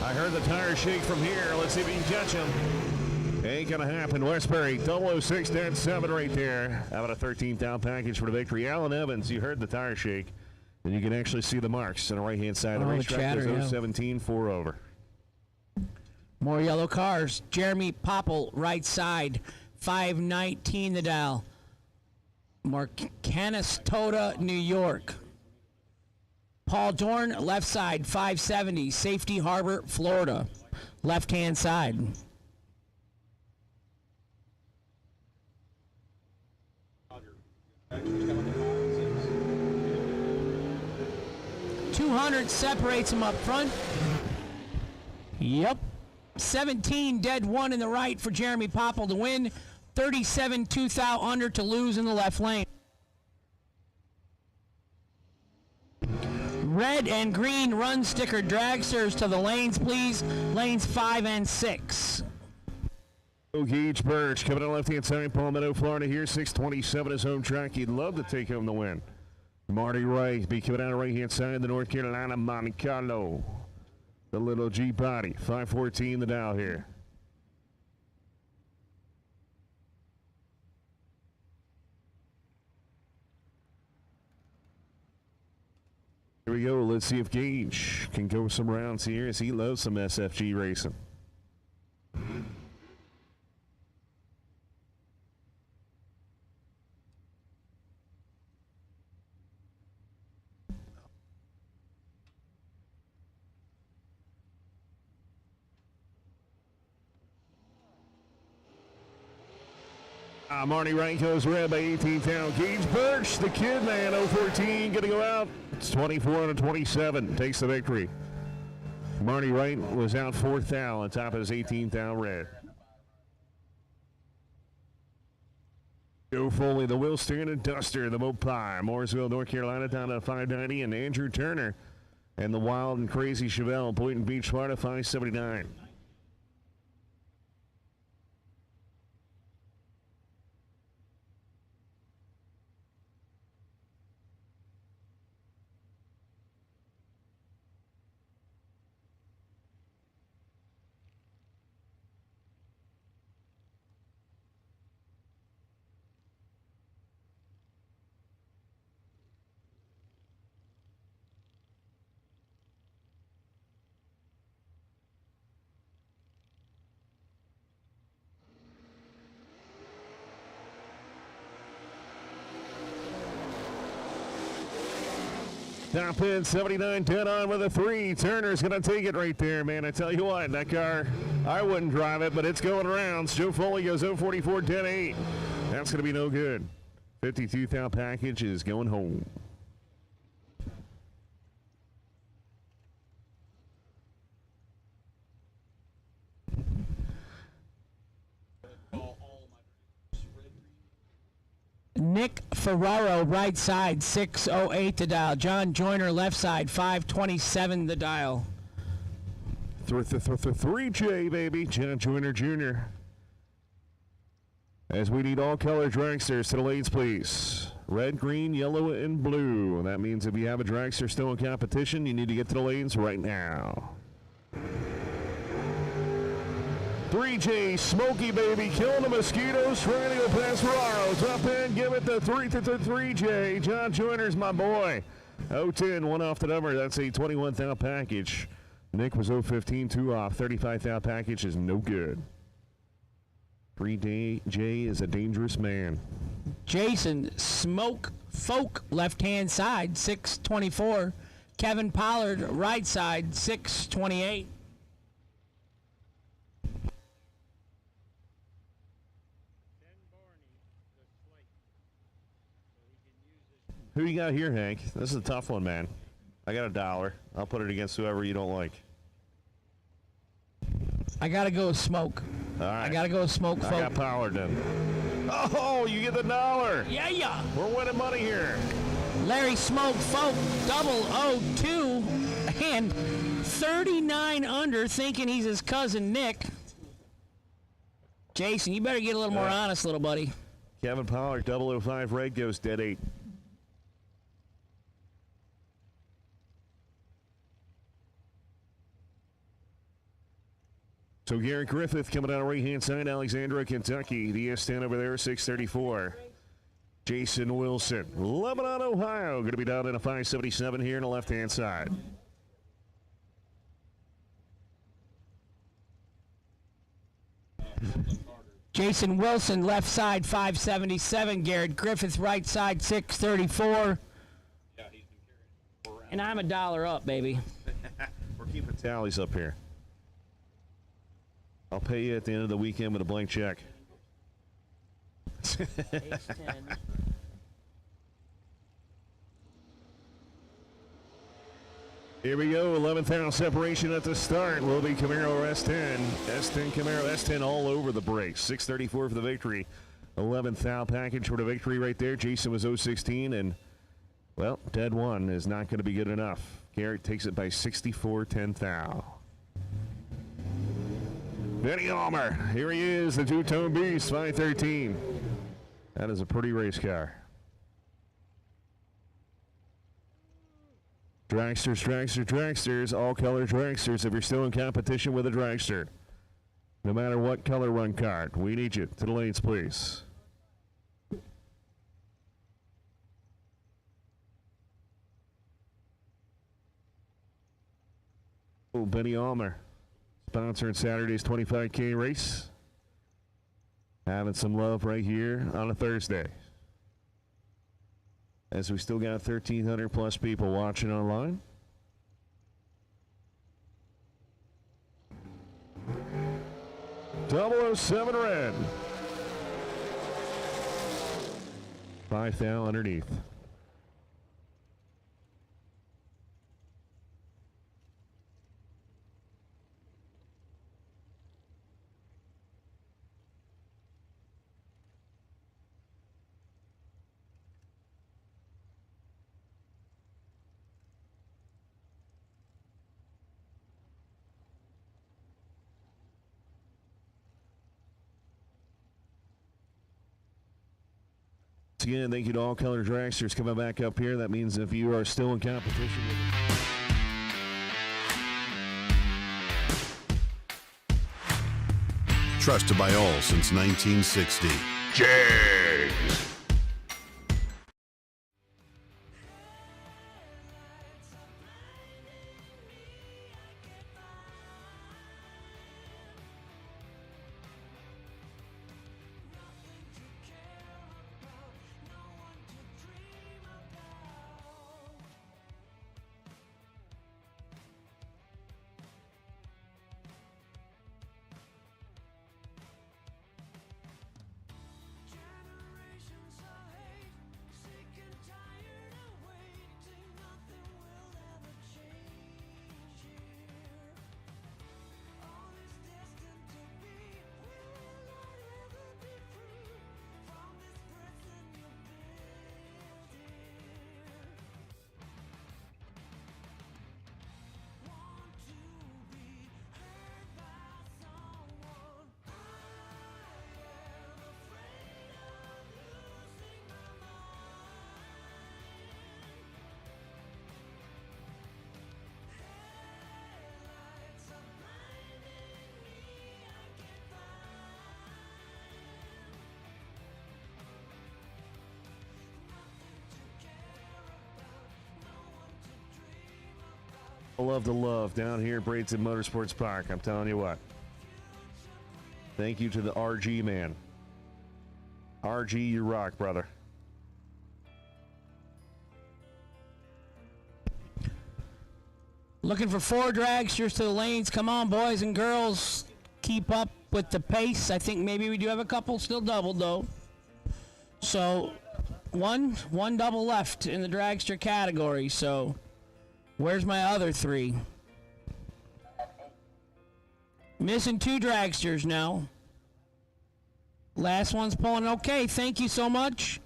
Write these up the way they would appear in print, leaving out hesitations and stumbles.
I heard the tire shake from here. Let's see if we can catch him. Ain't gonna happen. Westbury, 006.7 right there. How about a 13th package for the victory? Alan Evans, you heard the tire shake. And you can actually see the marks on the right-hand side of the racetrack. There's 017, 4 over. More yellow cars. Jeremy Popple, right side, 519 the dial. Canastota, New York. Paul Dorn, left side, 570. Safety Harbor, Florida. Left-hand side. $200 separates him up front. Yep. 17 dead, 1 in the right for Jeremy Popple to win. 37 2,000 under to lose in the left lane. Red and green run sticker dragsters to the lanes, please. Lanes 5 and 6. Gage Birch coming on left-hand side, Palmetto, Florida here. 627 his home track. He'd love to take home the win. Marty Wright be coming out of right-hand side, the North Carolina Monte Carlo. The little G body, 514 the dial here. Here we go. Let's see if Gage can go some rounds here, as he loves some SFG racing. Marty Wright goes red by 18 down. Gage Birch, the kid man, 014, going to go out. It's 24 to 27, takes the victory. Marty Wright was out 4th down on top of his 18th down red. Joe Foley, the Will Standard Duster, the Mopie, Mooresville, North Carolina, down to 590, and Andrew Turner and the Wild and Crazy Chevelle, Boynton Beach, Florida, 579. Top in 79, dead on with a 3. Turner's going to take it right there, man. I tell you what, that car, I wouldn't drive it, but it's going around. Joe Foley goes 044, dead 8. That's going to be no good. 52,000 package is going home. Nick Ferraro, right side, 608 the dial. John Joyner, left side, 527 the dial. 3J, baby. John Joyner Jr. As we need all color dragsters to the lanes, please. Red, green, yellow, and blue. That means if you have a dragster still in competition, you need to get to the lanes right now. 3J, Smoky baby, killing the mosquitoes, trying to go past Ferraro's. Up in, give it the 3J. John Joyner's my boy. 010, 1 off the number. That's a 21,000 package. Nick was 015, 2 off. 35,000 package is no good. 3J is a dangerous man. Jason Smoke Folk, left-hand side, 624. Kevin Pollard, right side, 628. Who you got here, Hank? This is a tough one, man. I got $1. I'll put it against whoever you don't like. I got to go with Smoke. All right. I got to go with Smoke Folk. I got Pollard then. Oh, you get the $1. Yeah. We're winning money here. Larry Smoke Folk, 002, and 39 under, thinking he's his cousin Nick. Jason, you better get a little more honest, little buddy. Kevin Pollard, 005 red, goes dead 8. So Garrett Griffith coming down the right-hand side, Alexandria, Kentucky. The S10 over there, 634. Jason Wilson, Lebanon, Ohio, going to be down in a 577 here on the left-hand side. Jason Wilson, left side, 577. Garrett Griffith, right side, 634. And I'm $1 up, baby. We're keeping tallies up here. I'll pay you at the end of the weekend with a blank check. Here we go, 11th hour separation at the start. Will be Camaro S10. S10 Camaro, S10 all over the brakes. 634 for the victory. 11th thou package for the victory right there. Jason was 016, and, well, dead one is not going to be good enough. Garrett takes it by 64 10th thou. Benny Almer, here he is, the two-tone beast, 513. That is a pretty race car. Dragsters, dragsters, dragsters, all color dragsters. If you're still in competition with a dragster, no matter what color run card, we need you to the lanes, please. Oh, Benny Almer, sponsoring Saturday's 25K race. Having some love right here on a Thursday. As we still got 1,300 plus people watching online. .007 red. 5 thou underneath. Again, thank you to all color dragsters coming back up here. That means if you are still in competition with Trusted by all since 1960. Jags. Love the love down here at Bradenton Motorsports Park. I'm telling you what. Thank you to the RG man. RG, you rock, brother. Looking for 4 dragsters to the lanes. Come on, boys and girls. Keep up with the pace. I think maybe we do have a couple still doubled, though. So, one double left in the dragster category. So, where's my other 3? Missing 2 dragsters now. Last one's pulling. Okay, thank you so much.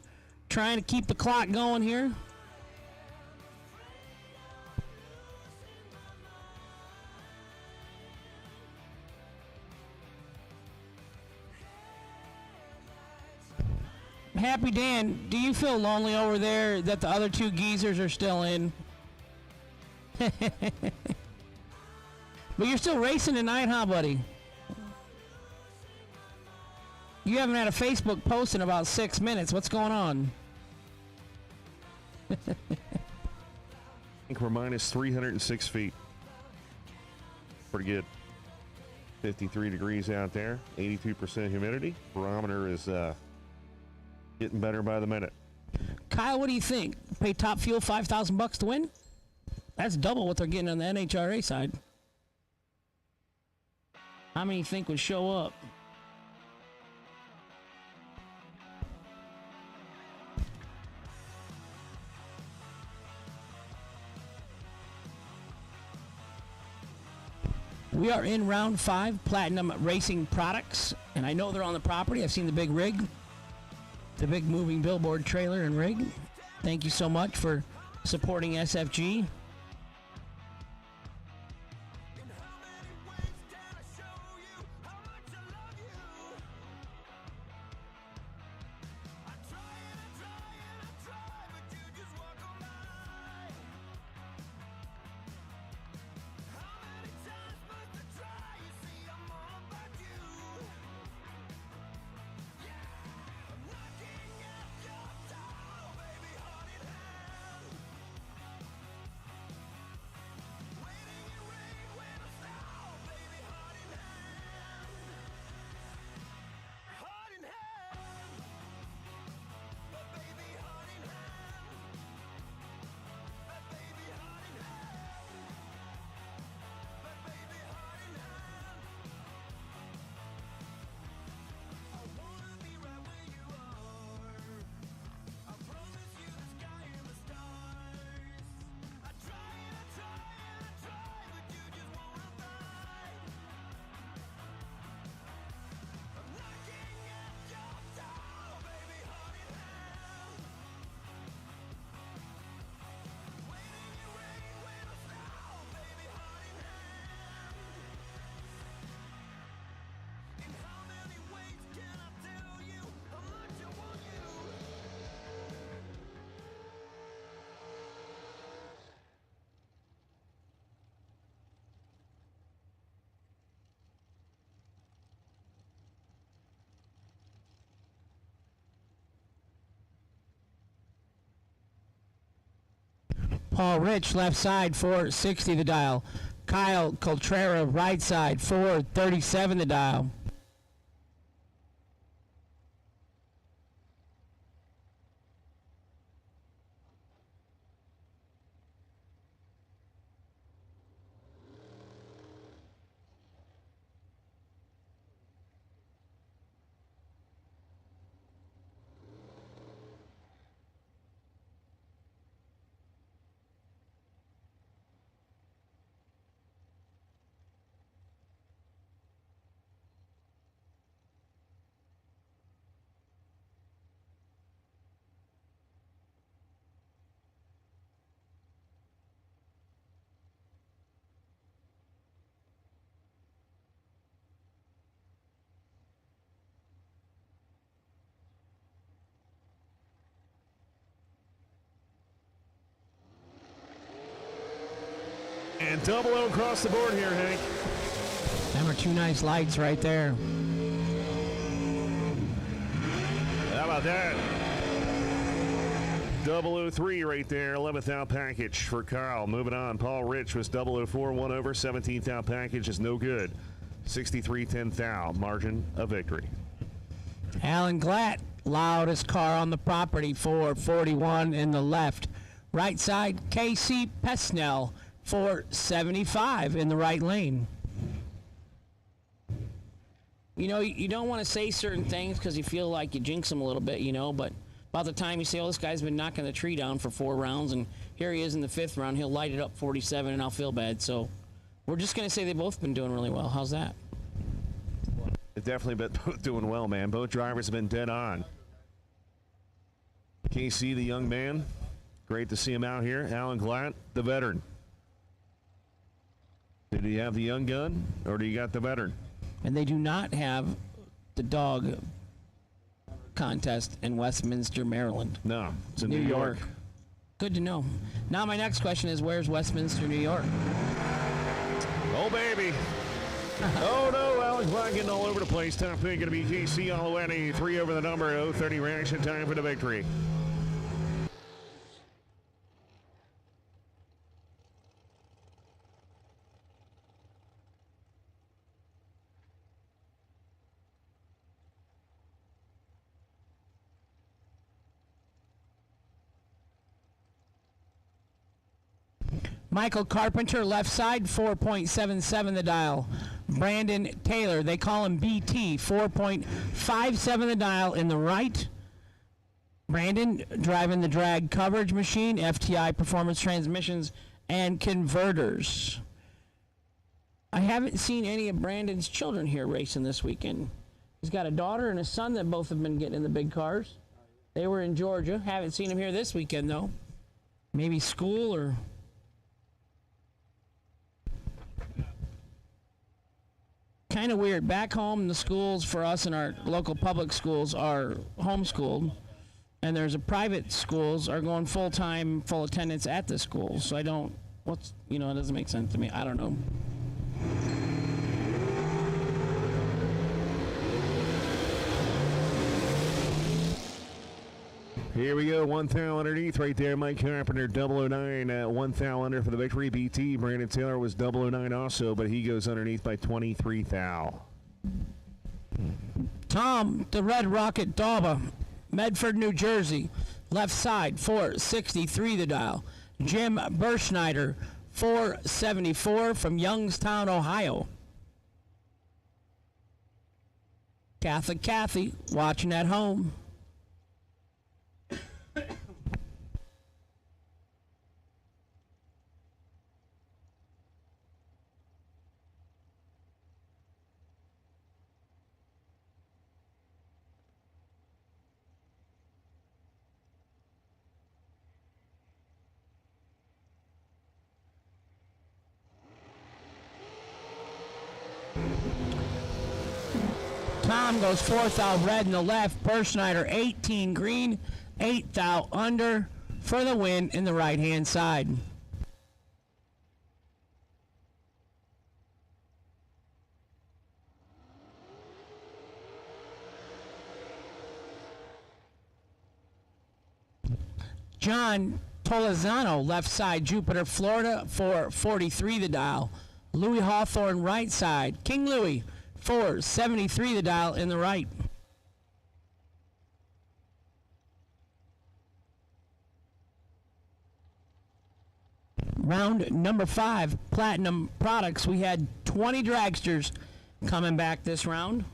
Trying to keep the clock going here. Happy Dan, do you feel lonely over there that the other 2 geezers are still in? But you're still racing tonight, huh, buddy? You haven't had a Facebook post in about 6 minutes. What's going on? I think we're minus 306 feet. Pretty good. 53 degrees out there. 82% humidity. Barometer is getting better by the minute. Kyle, what do you think? Pay Top Fuel $5,000 to win? That's double what they're getting on the NHRA side. How many think would show up? We are in round 5, Platinum Racing Products, and I know they're on the property. I've seen the big rig, the big moving billboard trailer and rig. Thank you so much for supporting SFG. Paul Rich, left side, 460 the dial. Kyle Coltrera, right side, 437 the dial. And double O across the board here, Hank. Them are 2 nice lights right there. How about that? 003 right there, 11th out package for Kyle. Moving on, Paul Rich was 004, 1 over, 17th out package is no good. 63 10th out, margin of victory. Alan Glatt, loudest car on the property, 441 in the left. Right side, KC Pesnell, 475 in the right lane. You know, you don't want to say certain things because you feel like you jinx them a little bit, you know, but about the time you say, oh, this guy's been knocking the tree down for 4 rounds, and here he is in the 5th round, he'll light it up 47, and I'll feel bad. So we're just going to say they've both been doing really well. How's that? They've definitely been both doing well, man. Both drivers have been dead on. KC, the young man, great to see him out here. Alan Glatt, the veteran. Did he have the young gun, or do you got the veteran? And they do not have the dog contest in Westminster, Maryland. No, it's in New York. Good to know. Now my next question is, where's Westminster, New York? Oh, baby. Oh, no, Alan Dog getting all over the place. Top pick going to be KC all the way to 3 over the number. 0:30 reaction time for the victory. Michael Carpenter, left side, 4.77 the dial. Brandon Taylor, they call him BT, 4.57 the dial in the right. Brandon driving the drag coverage machine, FTI Performance Transmissions and Converters. I haven't seen any of Brandon's children here racing this weekend. He's got a daughter and a son that both have been getting in the big cars. They were in Georgia. Haven't seen him here this weekend, though. Maybe school or... Kind of weird. Back home, the schools for us in our local public schools are homeschooled, and there's a private schools are going full-time, full attendance at the schools. So I don't, it doesn't make sense to me. I don't know. Here we go, 1 thou underneath right there. Mike Carpenter, 009, 1 thou under for the victory. BT, Brandon Taylor was 009 also, but he goes underneath by 23 thou. Tom, the Red Rocket Dauba, Medford, New Jersey, left side, 463 the dial. Jim Berschneider, 474 from Youngstown, Ohio. Catholic Kathy, watching at home. Tom goes 4 thou red in the left. Berschneider 18 green, 8 thou under for the win in the right-hand side. John Tolizano, left side, Jupiter, Florida, 443 the dial. Louis Hawthorne, right side. King Louis, 473 the dial in the right. Round number 5, Platinum Products. We had 20 dragsters coming back this round.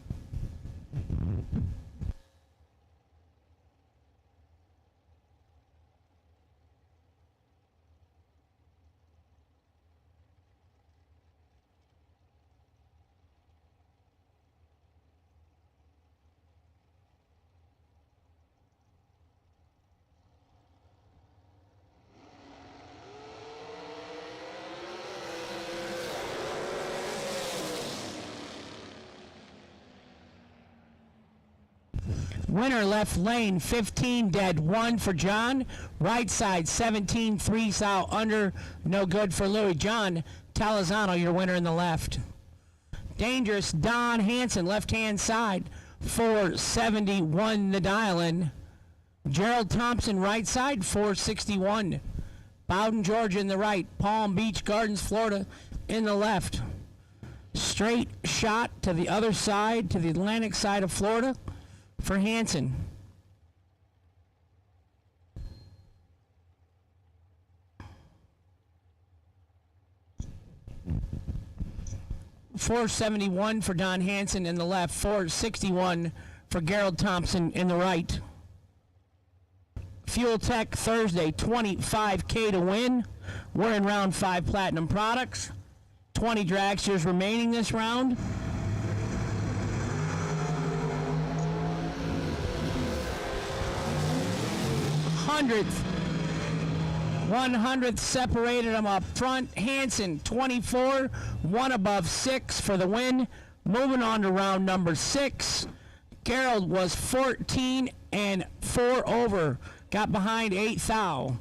Winner left lane, 15 dead, 1 for John. Right side, 17, 3 thou under, no good for Louis. John Talizano, your winner in the left. Dangerous, Don Hansen, left-hand side, 471 the dial in. Gerald Thompson, right side, 461. Bowden, Georgia in the right. Palm Beach Gardens, Florida in the left. Straight shot to the other side, to the Atlantic side of Florida for Hansen. .471 for Don Hansen in the left, .461 for Gerald Thompson in the right. Fuel Tech Thursday, $25K to win. We're in round 5 Platinum Products. 20 dragsters remaining this round. 100th separated them up front. Hansen 24, 1 above 6 for the win. Moving on to round number 6. Gerald was 14 and 4 over. Got behind 8 thou.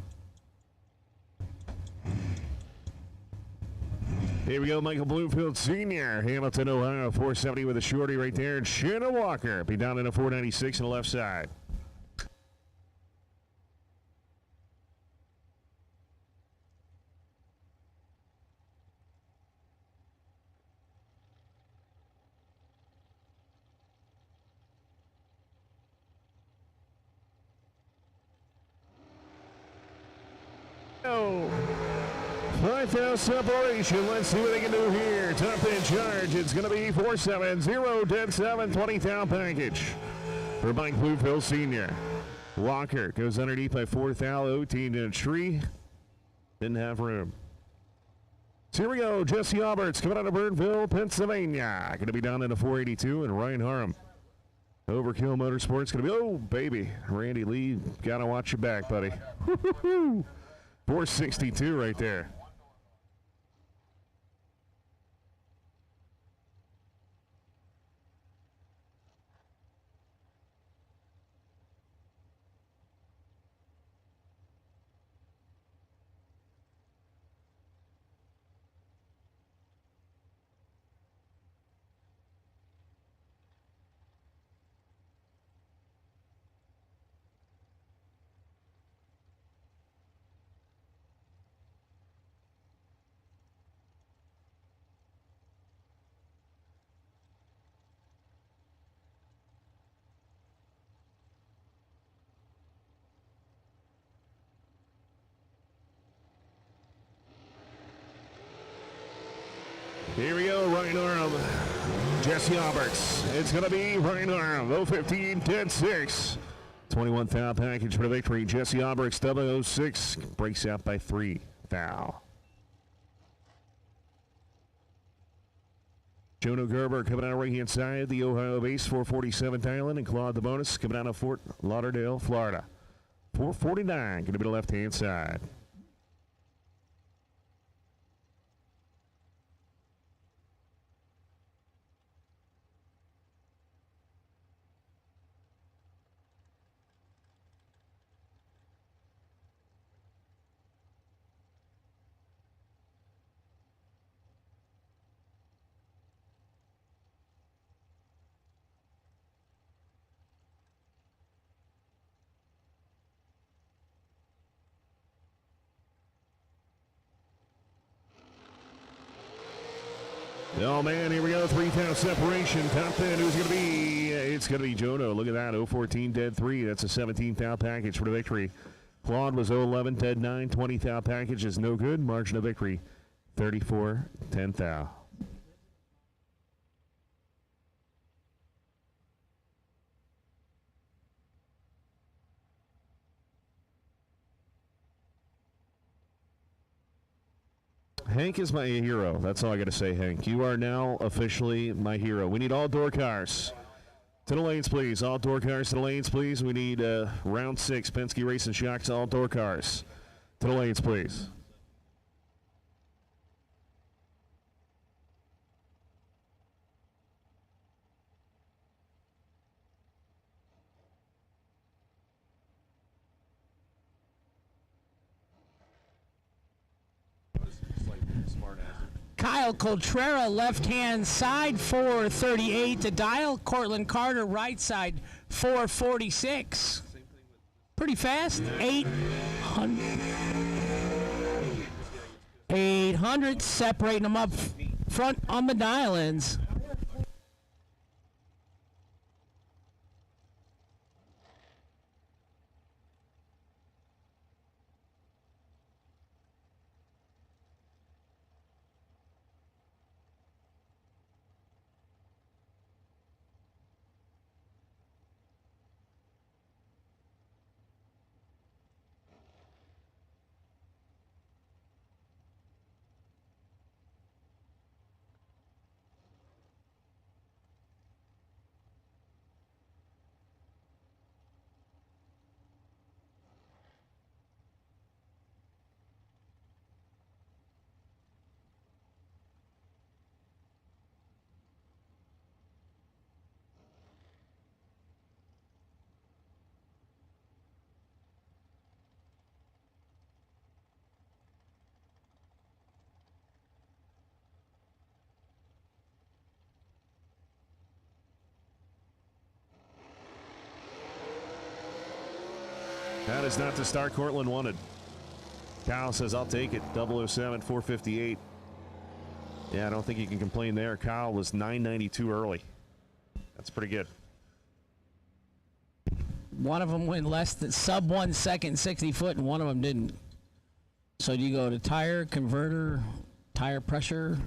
Here we go, Michael Bloomfield Sr., Hamilton, Ohio, 470 with a shorty right there. And Shannon Walker be down in a 496 on the left side. Oh. 5,000 separation. Let's see what they can do here. Top in charge. It's going to be 4-7, 0, 7, 20,000 package for Mike Bluefield Sr. Walker goes underneath by 4,000. OT in a tree. Didn't have room. So here we go. Jesse Alberts coming out of Burnville, Pennsylvania. Going to be down in a 482. And Ryan Harm. Overkill Motorsports going to be, oh, baby. Randy Lee, got to watch your back, buddy. 462 right there. Here we go, Ryan Arm, Jesse Alberts. It's going to be Ryan Arm, 015, 10-6. 21,000 package for the victory. Jesse Alberts, 006, breaks out by 3 thou. Jono Gerber coming out of right-hand side, the Ohio base, 447 Thailand, and Claude the bonus coming out of Fort Lauderdale, Florida. 449, going to be the left-hand side. Oh, man, here we go. 3,000 separation. Top 10. Who's going to be? It's going to be Jono. Look at that. 014, dead 3. That's a 17,000 package for the victory. Claude was 011, dead 9. 20,000 package is no good. Margin of victory, 34, 10,000. Hank is my hero. That's all I got to say, Hank. You are now officially my hero. We need all door cars. To the lanes, please. All door cars to the lanes, please. We need round 6. Penske Racing Shocks, all door cars. To the lanes, please. Kyle Coltrera, left-hand side, 438 to dial. Cortland Carter, right side, 446. Pretty fast. 800, separating them up front on the dial-ins. That is not the start Cortland wanted. Kyle says, I'll take it. 007, 458. Yeah, I don't think you can complain there. Kyle was 992 early. That's pretty good. One of them went less than sub 1 second, 60 foot, and one of them didn't. So do you go to tire, converter, tire pressure?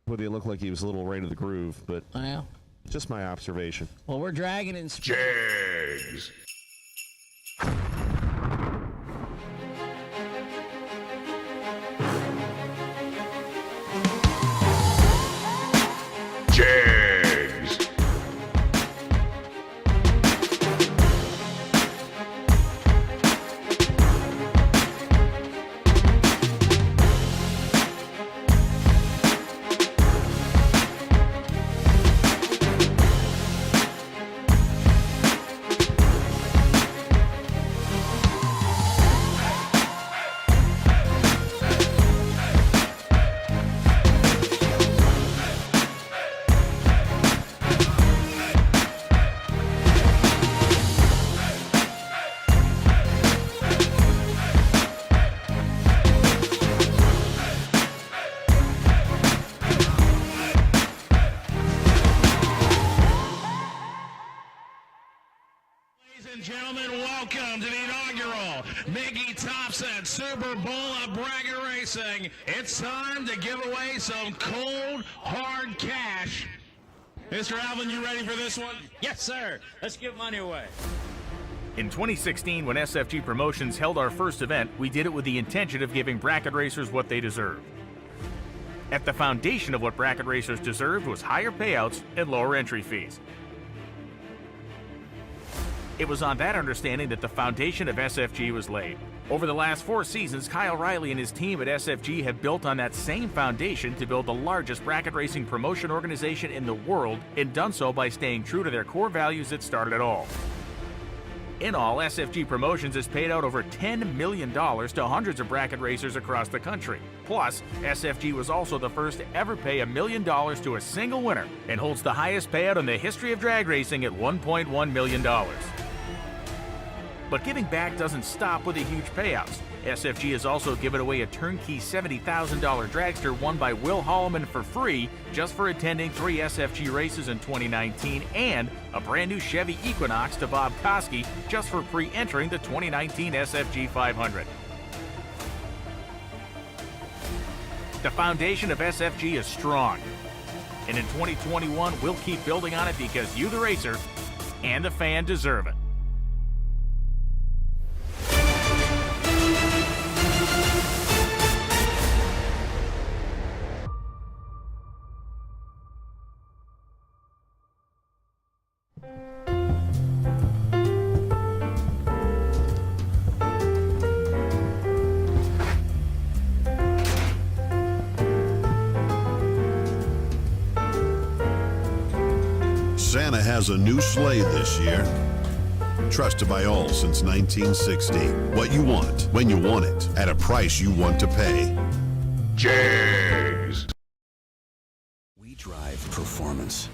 Would it look like he was a little right of the groove, but Yeah. just my observation. Well, we're dragging in. Jags. Jags. Ladies and gentlemen, welcome to the inaugural Mickey Thompson Super Bowl of Bracket Racing. It's time to give away some cold, hard cash. Mr. Alvin, you ready for this one? Yes, sir. Let's give money away. In 2016, when SFG Promotions held our first event, we did it with the intention of giving bracket racers what they deserve. At the foundation of what bracket racers deserved was higher payouts and lower entry fees. It was on that understanding that the foundation of SFG was laid. Over the last 4 seasons, Kyle Riley and his team at SFG have built on that same foundation to build the largest bracket racing promotion organization in the world, and done so by staying true to their core values that started it all. In all, SFG Promotions has paid out over $10 million to hundreds of bracket racers across the country. Plus, SFG was also the first to ever pay $1 million to a single winner, and holds the highest payout in the history of drag racing at $1.1 million. But giving back doesn't stop with the huge payouts. SFG has also given away a turnkey $70,000 dragster won by Will Holloman for free just for attending 3 SFG races in 2019, and a brand new Chevy Equinox to Bob Koski just for pre-entering the 2019 SFG 500. The foundation of SFG is strong, and in 2021 we'll keep building on it because you, the racer, and the fan deserve it. Santa has a new sleigh this year. Trusted by all since 1960. What you want, when you want it, at a price you want to pay. Jags. We drive performance.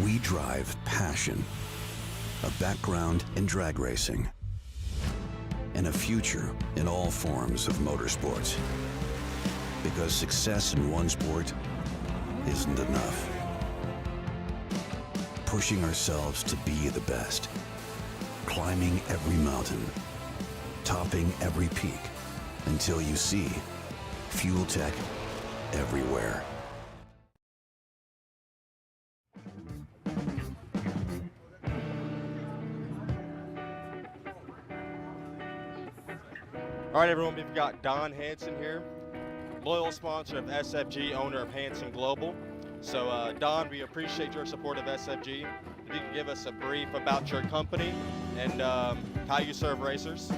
We drive passion. A background in drag racing. And a future in all forms of motorsports. Because success in one sport isn't enough. Pushing ourselves to be the best. Climbing every mountain. Topping every peak. Until you see Fuel Tech everywhere. All right, everyone, we've got Don Hansen here, loyal sponsor of SFG, owner of Hansen Global. So, Don, we appreciate your support of SFG. If you could give us a brief about your company and how you serve racers.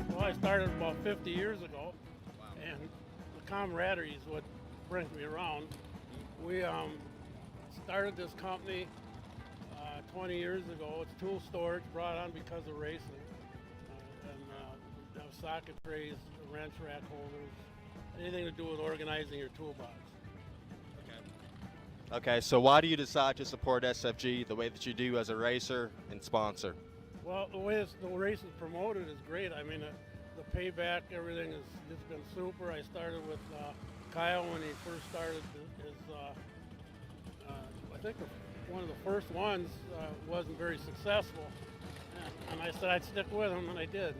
Well, I started about 50 years ago, and the camaraderie is what brings me around. We started this company 20 years ago. It's tool storage, brought on because of racing. And socket trays, wrench rack holders, anything to do with organizing your toolbox. Okay, so why do you decide to support SFG the way that you do as a racer and sponsor? Well, the way the race is promoted is great. I mean, the payback, everything has been super. I started with Kyle when he first started his, I think one of the first ones wasn't very successful. And I said I'd stick with him, and I did.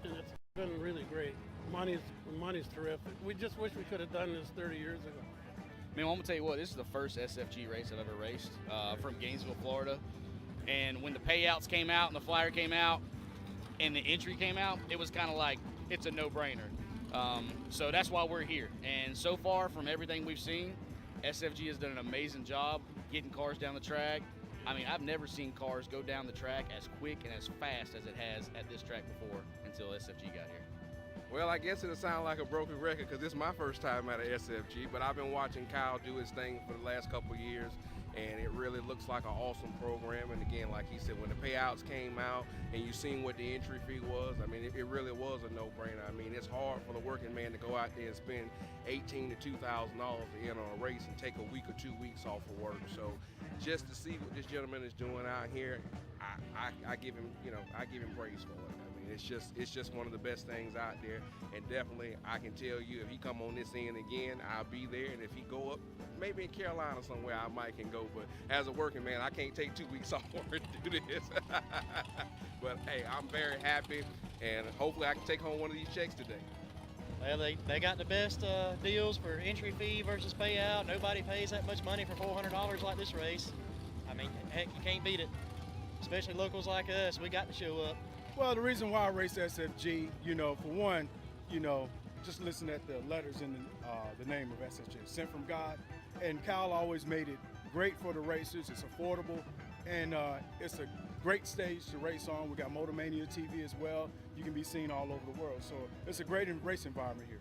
And it's been really great. Money's terrific. We just wish we could have done this 30 years ago. Man, I'm gonna tell you what, this is the first SFG race I've ever raced from Gainesville, Florida. And when the payouts came out and the flyer came out and the entry came out, it was kind of like, it's a no-brainer. So that's why we're here. And so far, from everything we've seen, SFG has done an amazing job getting cars down the track. I mean, I've never seen cars go down the track as quick and as fast as it has at this track before until SFG got here. Well, I guess it'll sound like a broken record because this is my first time at a SFG, but I've been watching Kyle do his thing for the last couple of years, and it really looks like an awesome program. And again, like he said, when the payouts came out and you seen what the entry fee was, I mean, it really was a no-brainer. I mean, it's hard for the working man to go out there and spend $1,800 to $2,000 to enter a race and take a week or 2 weeks off of work. So just to see what this gentleman is doing out here, I give him, I give him praise for it. It's just one of the best things out there, and definitely I can tell you if he come on this end again, I'll be there, and if he go up, maybe in Carolina somewhere, I might can go. But as a working man, I can't take 2 weeks off work to do this. But hey, I'm very happy, and hopefully I can take home one of these checks today. Well, they got the best deals for entry fee versus payout. Nobody pays that much money for $400 like this race. I mean, heck, you can't beat it. Especially locals like us, we got to show up. Well, the reason why I race SFG, for one, just listen at the letters in the name of SFG, sent from God. And Kyle always made it great for the racers. It's affordable, and it's a great stage to race on. We got Motormania TV as well. You can be seen all over the world. So it's a great race environment here.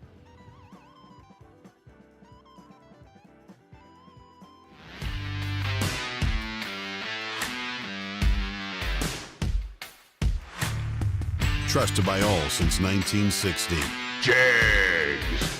Trusted by all since 1960. Jags.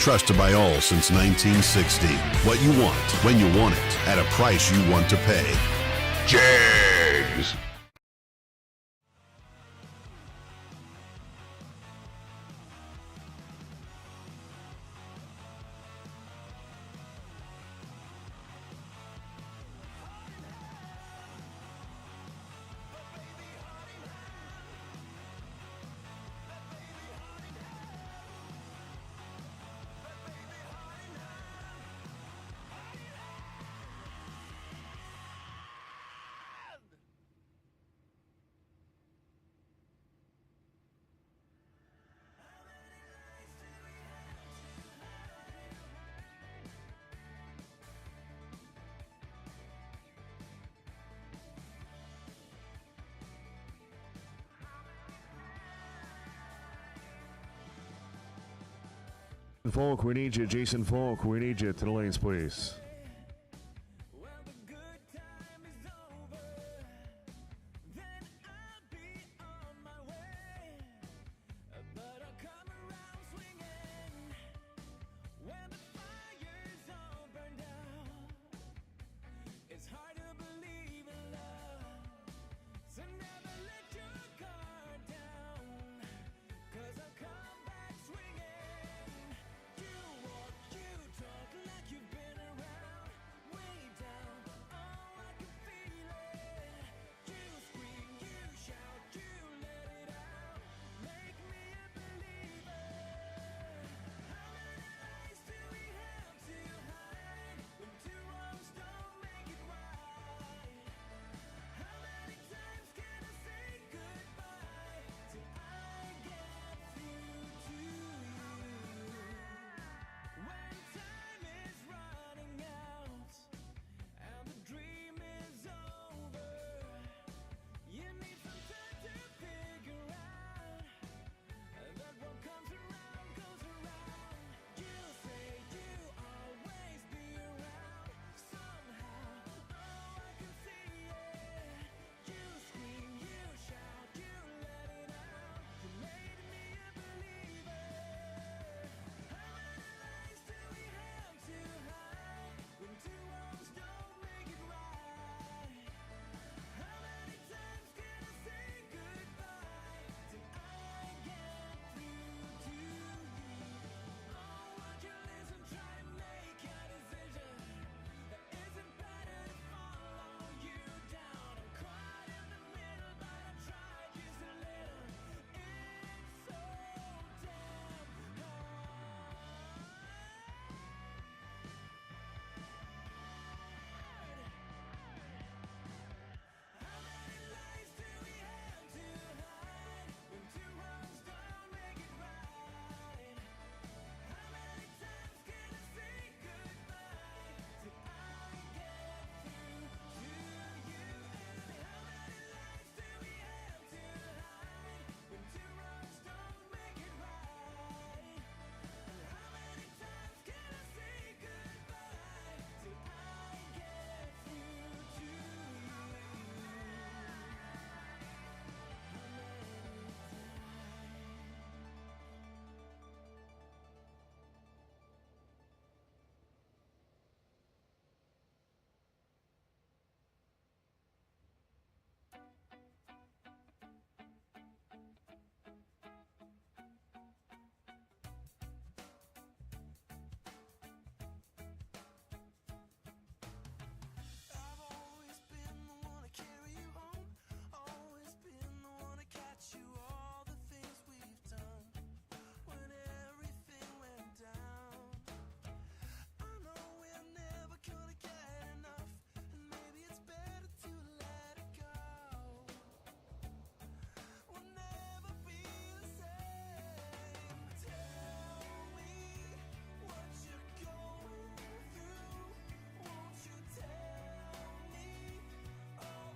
Trusted by all since 1960. What you want, when you want it, at a price you want to pay. Jags. Falk, we need you. Jason Falk, we need you to the lanes, please. You walk, you talk like you've been around.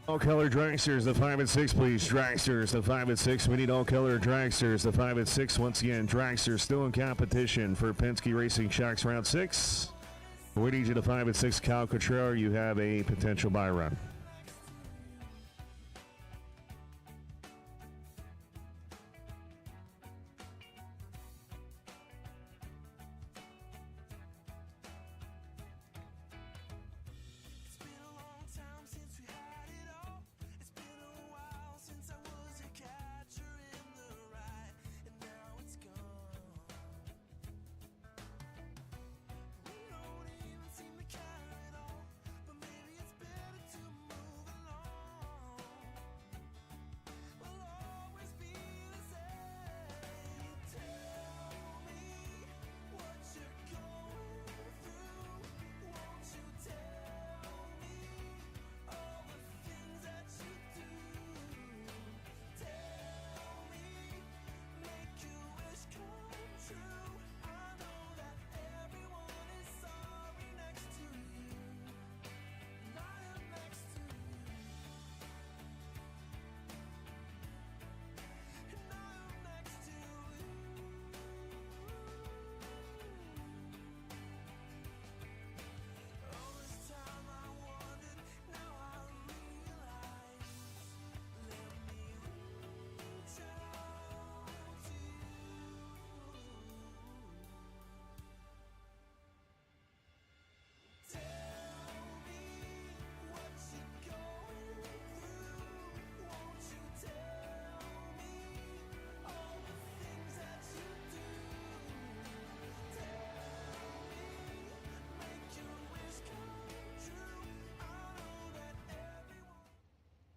All color dragsters, the 5 and 6, please. Dragsters, the 5 and 6. We need all color dragsters, the 5 and 6. Once again, dragsters still in competition for Penske Racing Shocks round 6. We need you to 5 and 6. Kyle Cottrell, you have a potential buy run.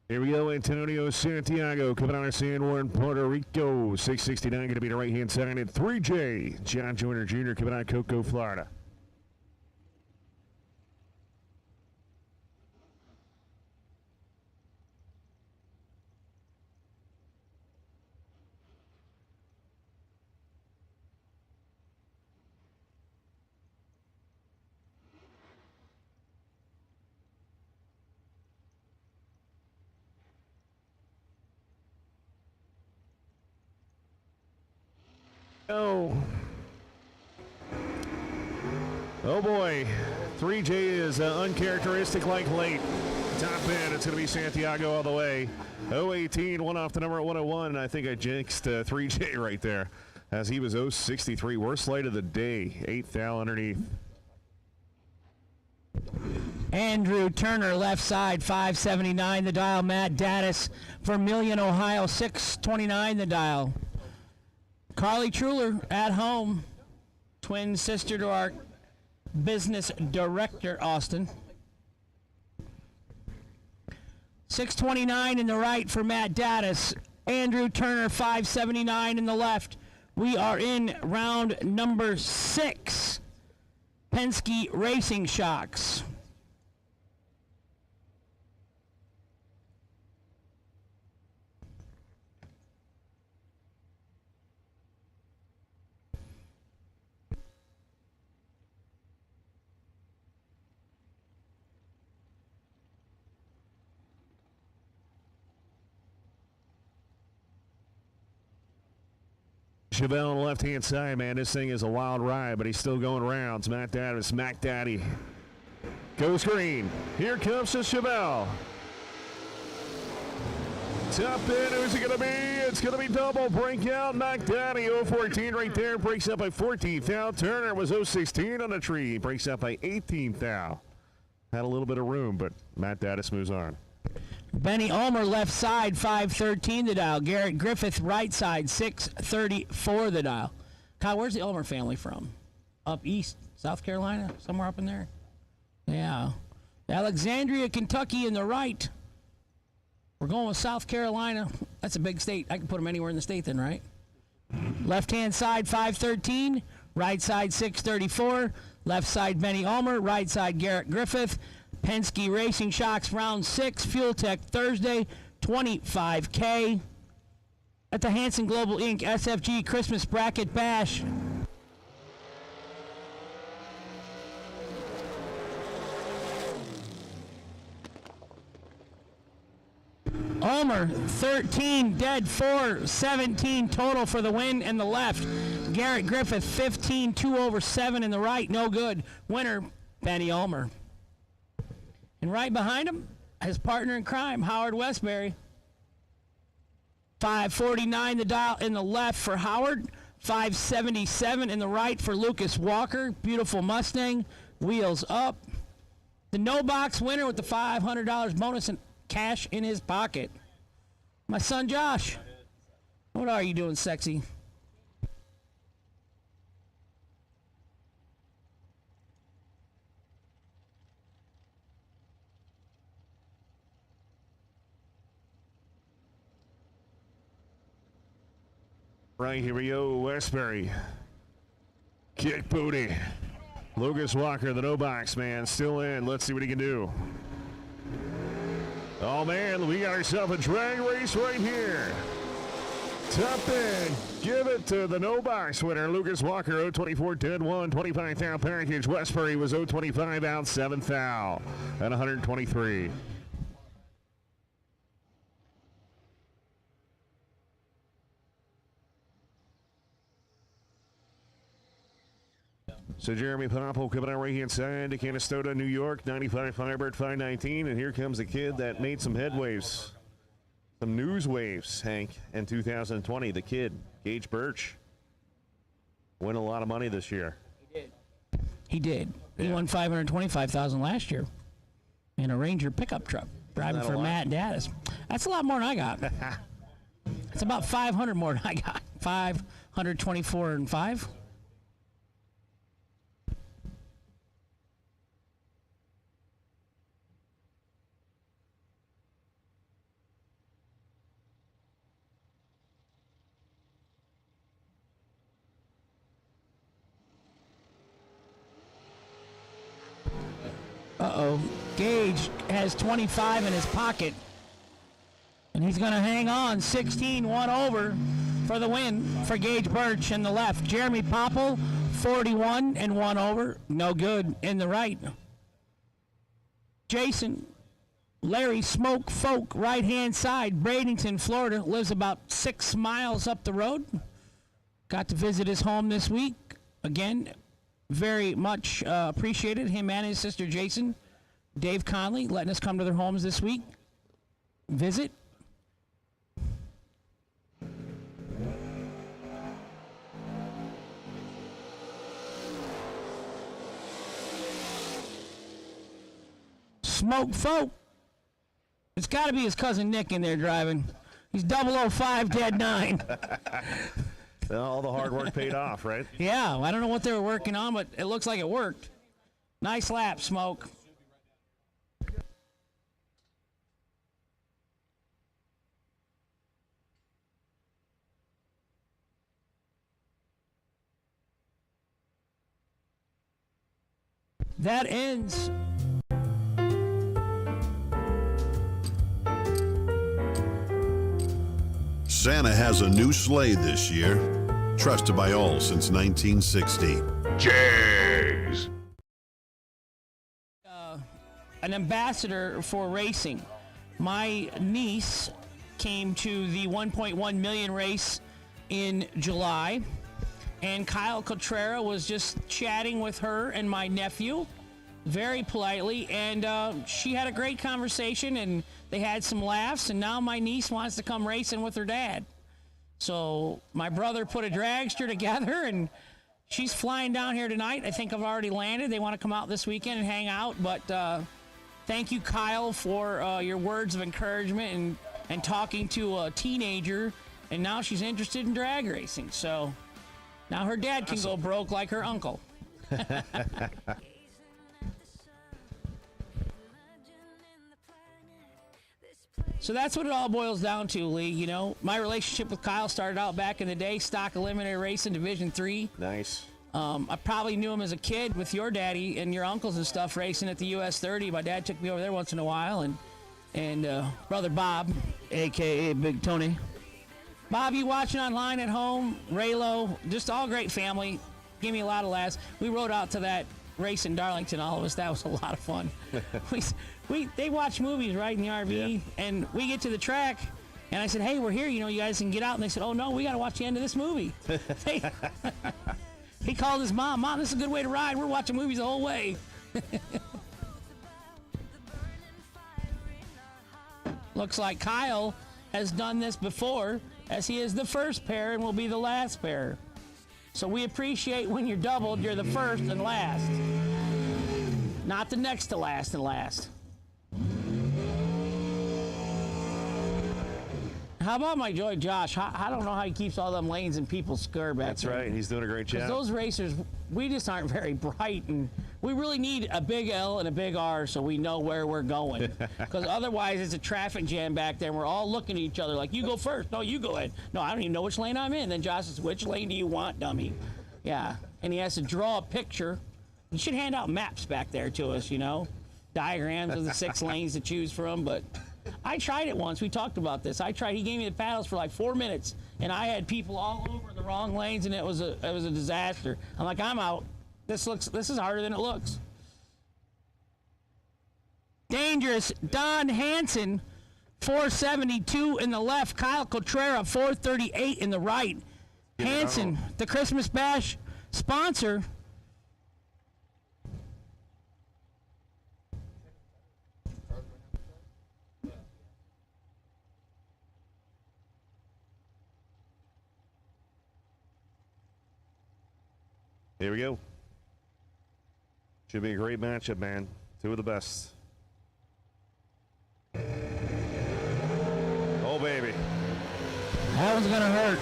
Here we go, Antonio Santiago coming out of San Juan, Puerto Rico. 669 going to be the right-hand side. And 3J, John Joyner Jr. coming out of Cocoa, Florida. Oh boy, 3J is uncharacteristic like late. Top end, it's going to be Santiago all the way. 018, one off the number at 101, and I think I jinxed 3J right there as he was 063. Worst light of the day, 8th thou underneath. Andrew Turner, left side, 579 the dial. Matt Daddis, Vermilion, Ohio, 629 the dial. Carly Truler at home, twin sister to our business director, Austin. 629 in the right for Matt Daddis. Andrew Turner, 579 in the left. We are in round number 6. Penske Racing Shocks. Chevelle on the left-hand side, man. This thing is a wild ride, but he's still going rounds. Matt Daddis, Mac Daddy. Goes green. Here comes the Chevelle. Top end, who's it going to be? It's going to be double breakout. Mac Daddy, 014 right there. Breaks up by 14th thou. Turner was 016 on the tree. Breaks up by 18th thou. Had a little bit of room, but Matt Daddis moves on. Benny Ulmer, left side, 513 the dial. Garrett Griffith, right side, 634 the dial. Kyle, where's the Ulmer family from? Up east, South Carolina? Somewhere up in there? Yeah. Alexandria, Kentucky in the right. We're going with South Carolina. That's a big state. I can put them anywhere in the state then, right? Left-hand side, 513. Right side, 634. Left side, Benny Ulmer. Right side, Garrett Griffith. Penske Racing Shocks round 6, Fuel Tech Thursday, 25K. At the Hanson Global Inc. SFG Christmas Bracket Bash. Omer, 13, dead 4, 17 total for the win in the left. Garrett Griffith, 15, 2 over 7 in the right, no good. Winner, Benny Omer. And right behind him, his partner in crime, Howard Westbury. 549 the dial in the left for Howard, 577 in the right for Lucas Walker. Beautiful Mustang, wheels up. The no box winner with the $500 bonus and cash in his pocket. My son Josh. What are you doing, sexy? Right, here we go, Westbury. Kick booty. Lucas Walker, the no box man, still in. Let's see what he can do. Oh man, we got ourselves a drag race right here. Top end, give it to the no box winner, Lucas Walker, 024 dead 1, 25 thou package. Westbury was 025 out, 7 thou, at 123. So Jeremy Popple coming out right hand side to Canastota, New York, 95 Firebird 519. And here comes the kid that made some headwaves, some news waves, Hank, in 2020. The kid, Gage Birch, won a lot of money this year. He did. He won $525,000 last year in a Ranger pickup truck, driving for Matt Daddis. That's a lot more than I got. It's about 500 more than I got. 524 and 5. Uh-oh. Gage has 25 in his pocket. And he's going to hang on. 16, 1 over for the win for Gage Birch in the left. Jeremy Popple, 41 and 1 over. No good in the right. Jason, Larry Smoke Folk, right-hand side, Bradenton, Florida. Lives about 6 miles up the road. Got to visit his home this week. Again, very much appreciated him and his sister Jason, Dave Conley, letting us come to their homes this week. Visit. Smoke Folk. It's got to be his cousin Nick in there driving. He's 005 dead 9. All the hard work paid off, right? Yeah, I don't know what they were working on, but it looks like it worked. Nice lap, Smoke. That ends. Santa has a new sleigh this year, trusted by all since 1960. Jays! An ambassador for racing. My niece came to the 1.1 million race in July, and Kyle Cotrera was just chatting with her and my nephew very politely, and she had a great conversation, and they had some laughs, and now my niece wants to come racing with her dad. So my brother put a dragster together, and she's flying down here tonight. I think I've already landed. They want to come out this weekend and hang out, but thank you, Kyle, for your words of encouragement and talking to a teenager, and now she's interested in drag racing. So now her dad can go broke like her uncle. So that's what it all boils down to, Lee. You know, my relationship with Kyle started out back in the day, stock eliminator racing, Division III. Nice. I probably knew him as a kid with your daddy and your uncles and stuff racing at the US 30. My dad took me over there once in a while, and brother Bob, a.k.a. Big Tony. Bob, you watching online at home? Raylo, just all great family. Give me a lot of laughs. We rode out to that race in Darlington, all of us. That was a lot of fun. They watch movies, right, in the RV, and we get to the track, and I said, hey, we're here, you guys can get out. And they said, oh, no, we got to watch the end of this movie. He called his mom. Mom, this is a good way to ride. We're watching movies the whole way. Looks like Kyle has done this before, as he is the first pair and will be the last pair. So we appreciate when you're doubled, you're the first and last. Not the next to last and last. How about my joy, Josh? I don't know how he keeps all them lanes and people square back That's there. right. He's doing a great job. Those racers, we just aren't very bright, and we really need a big L and a big R so we know where we're going. Because otherwise, it's a traffic jam back there, and we're all looking at each other like, you go first. No, you go ahead. No, I don't even know which lane I'm in. Then Josh says, which lane do you want, dummy? Yeah, and he has to draw a picture. You should hand out maps back there to us, diagrams of the 6 lanes to choose from, but I tried it once. We talked about this. He gave me the paddles for like 4 minutes, and I had people all over the wrong lanes, and it was a disaster. I'm like, I'm out. This is harder than it looks. Dangerous. Don Hansen, 472 in the left. Kyle Cotrera, 438 in the right. Hansen, the Christmas Bash sponsor. Here we go. Should be a great matchup, man. 2 of the best. Oh, baby. That one's going to hurt.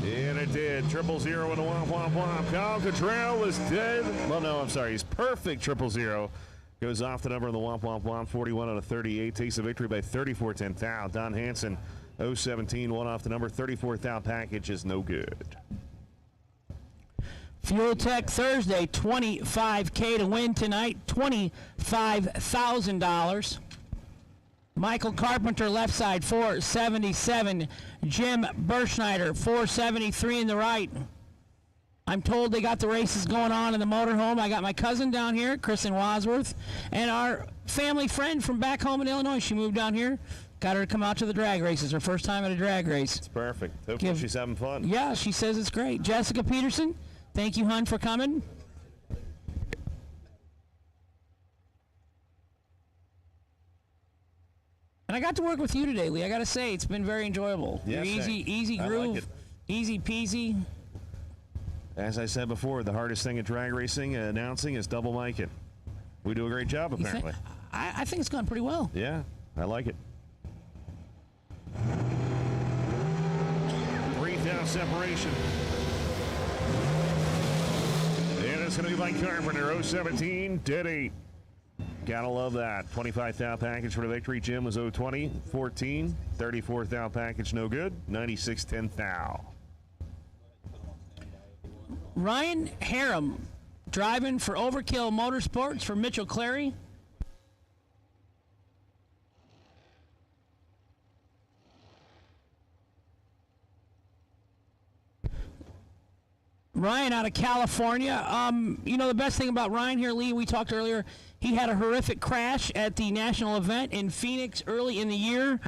And it did. 000 in the womp, womp, womp. Kyle Cottrell was dead. Well, no, I'm sorry. He's perfect. 000. Goes off the number in the womp, womp, womp. 41 out of 38. Takes the victory by 34-10 thou. Don Hansen, 017. One off the number. 34 thou package is no good. Fuel Tech Thursday, $25K to win tonight, $25,000. Michael Carpenter, left side, 477. Jim Berschneider, 473 in the right. I'm told they got the races going on in the motorhome. I got my cousin down here, Kristen Wadsworth, and our family friend from back home in Illinois. She moved down here. Got her to come out to the drag races. Her first time at a drag race. It's perfect. Hopefully she's having fun. Yeah, she says it's great. Jessica Peterson, thank you, hon, for coming. And I got to work with you today, Lee. I got to say, it's been very enjoyable. Yes, You're easy groove, like it. easy peasy. As I said before, the hardest thing at drag racing announcing is double micing. We do a great job, apparently. I think it's gone pretty well. Yeah, I like it. 3,000 separation. And it's going to be by Carpenter, 017, dead 8. Gotta love that. 25 thou package for the victory. Jim was 020, 14. 34 thou package, no good. 96-10 thou. Ryan Harem, driving for Overkill Motorsports for Mitchell Clary. Ryan out of California. The best thing about Ryan here, Lee, we talked earlier, he had a horrific crash at the national event in Phoenix early in the year.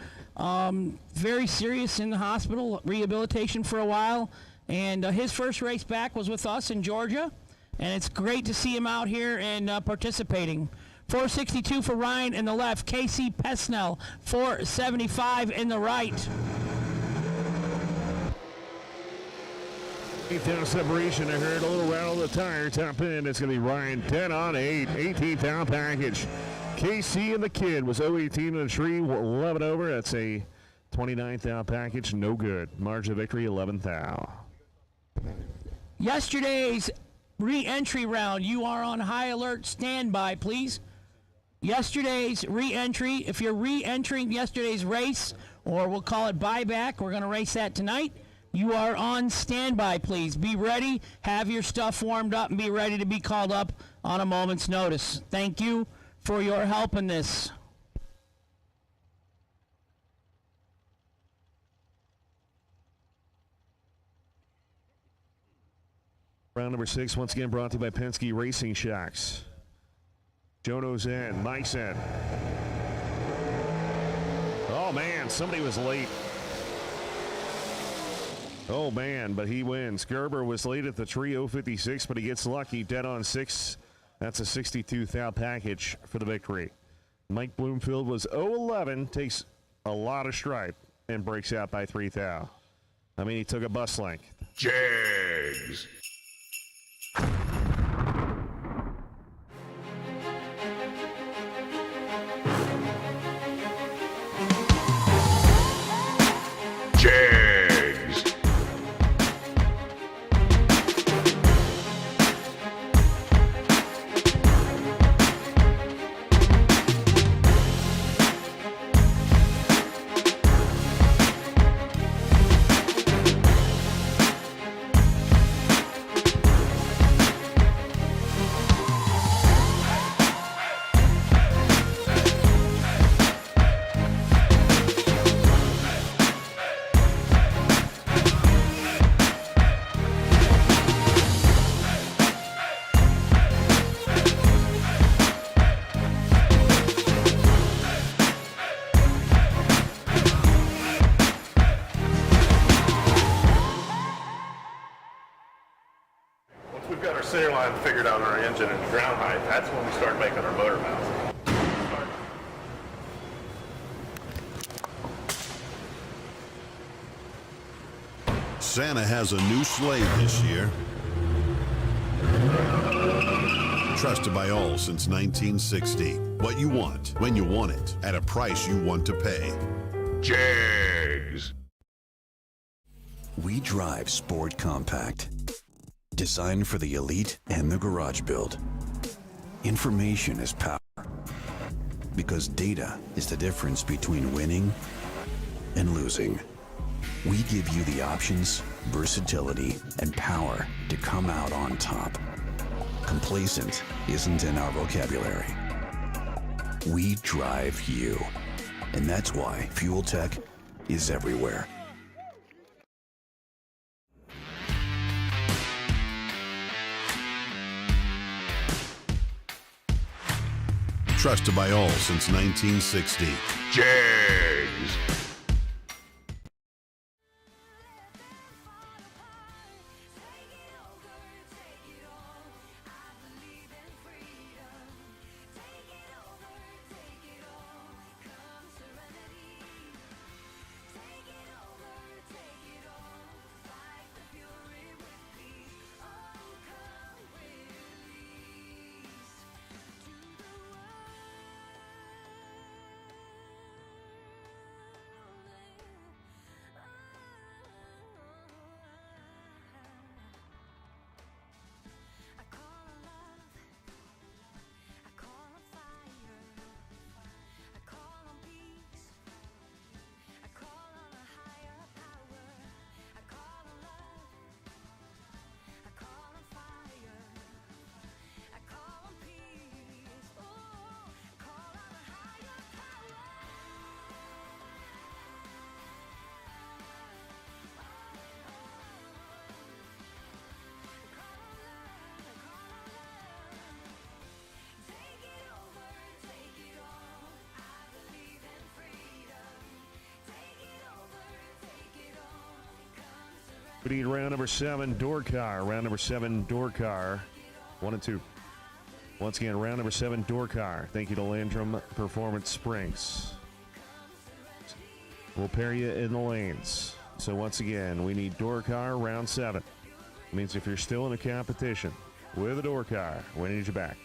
Very serious in the hospital, rehabilitation for a while. And his first race back was with us in Georgia. And it's great to see him out here and participating. 462 for Ryan in the left. Casey Pesnell, 475 in the right. 8,000 separation. I heard a little rattle of the tire. Top end. It's going to be Ryan 10 on 8. 18 thou package. KC and the kid was 018 in the tree. 11 over. That's a 29 thou package. No good. Margin of victory 11 thou. Yesterday's re-entry round. You are on high alert. Standby, please. Yesterday's re-entry. If you're re-entering yesterday's race, or we'll call it buyback, we're going to race that tonight. You are on standby, please. Be ready, have your stuff warmed up, and be ready to be called up on a moment's notice. Thank you for your help in this. Round number 6, once again brought to you by Penske Racing Shacks. Jono's in, Mike's in. Oh, man, somebody was late. Oh, man, but he wins. Gerber was late at the tree, 056, but he gets lucky, dead on 6. That's a 62 thou package for the victory. Mike Bloomfield was 011, takes a lot of stripe, and breaks out by 3 thou. I mean, he took a bus length. Jags. Jags. We've got our center line figured out on our engine and ground height. That's when we start making our motor mounts. Santa has a new sleigh this year. Trusted by all since 1960. What you want, when you want it, at a price you want to pay. Jags. We drive Sport Compact. Designed for the elite and the garage build. Information is power. Because data is the difference between winning and losing. We give you the options, versatility, and power to come out on top. Complacent isn't in our vocabulary. We drive you. And that's why Fuel Tech is everywhere. Trusted by all since 1960. Jags. We need round number 7, door car. Round number 7, door car. 1 and 2. Once again, round number 7, door car. Thank you to Landrum Performance Springs. We'll pair you in the lanes. So once again, we need door car, round 7. It means if you're still in a competition with a door car, we need you back.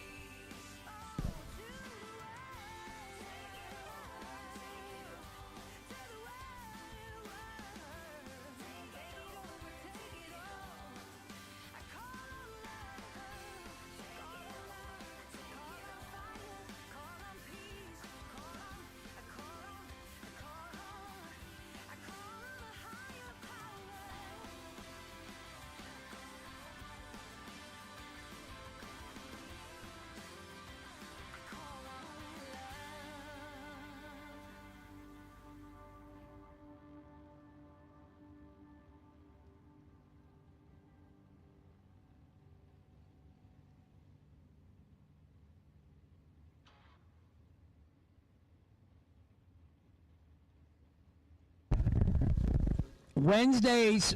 Wednesday's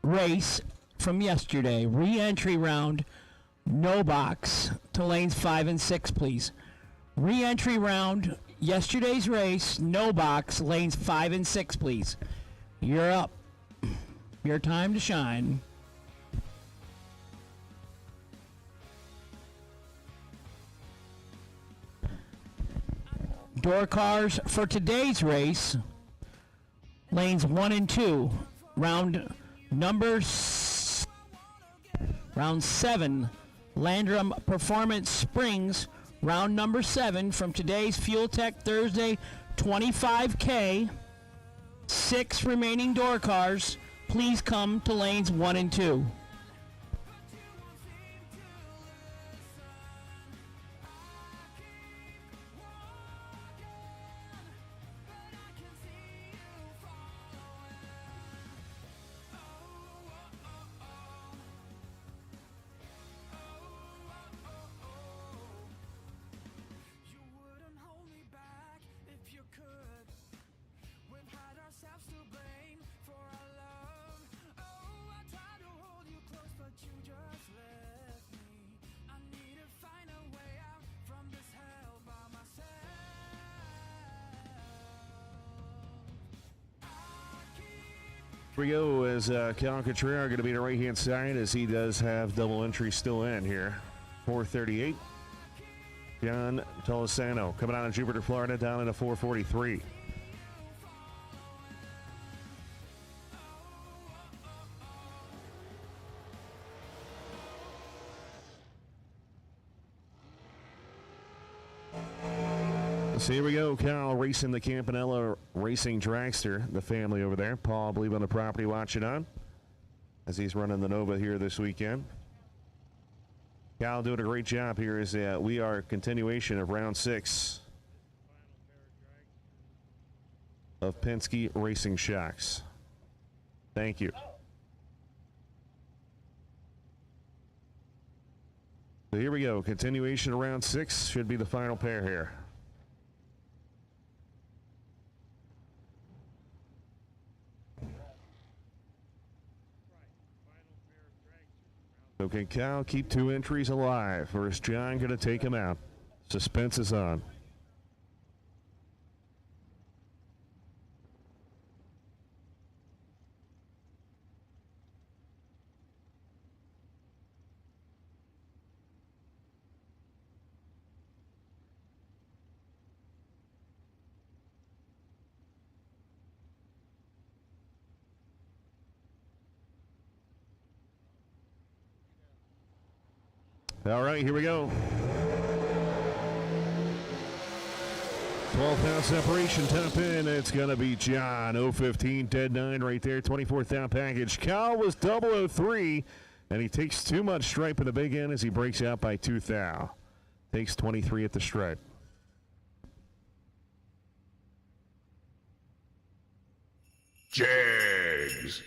race from yesterday, re-entry round, no box to lanes 5 and 6, please. Re-entry round, yesterday's race, no box, lanes 5 and 6, please. You're up. Your time to shine. Door cars for today's race, lanes 1 and 2, round 7, Landrum Performance Springs, round number 7 from today's Fuel Tech Thursday 25K. 6 remaining door cars, please come to lanes 1 and 2. Here we go as Cal Contreras going to be on the right-hand side as he does have double entry still in here. 438. John Tolosano coming out of Jupiter, Florida, down into 443. So here we go, Cal racing the Campanella Racing Dragster, the family over there. Paul, I believe, on the property watching on as he's running the Nova here this weekend. Cal doing a great job here as we are a continuation of round 6 of Penske Racing Shocks. Thank you. So here we go, continuation of round 6 should be the final pair here. So can Cal keep 2 entries alive, or is John going to take him out? Suspense is on. All right, here we go. 12-pound separation, top in. It's going to be John. 015, dead 9 right there. 24th package. Cal was 003, and he takes too much stripe in the big end as he breaks out by 2 thou. Takes 23 at the stripe. Jags.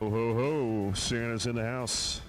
Ho, ho, ho. Santa's in the house.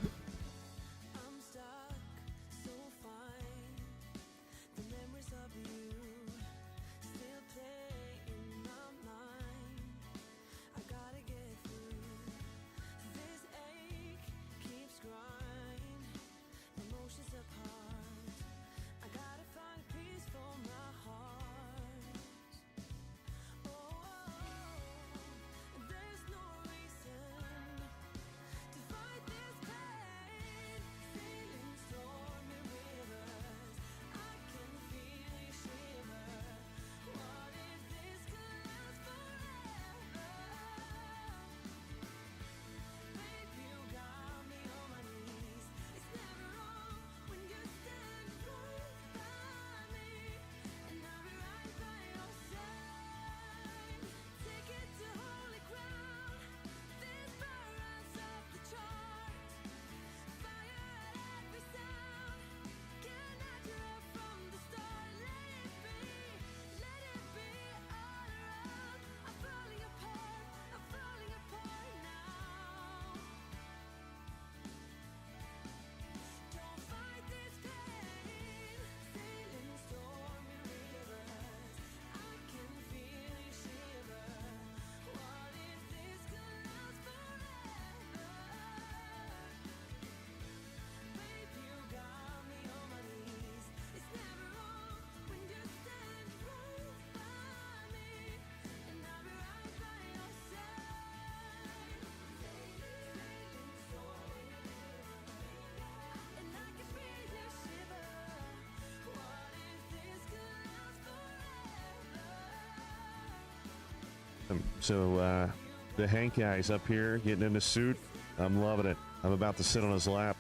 So the Hank guy's up here getting in the suit. I'm loving it. I'm about to sit on his lap.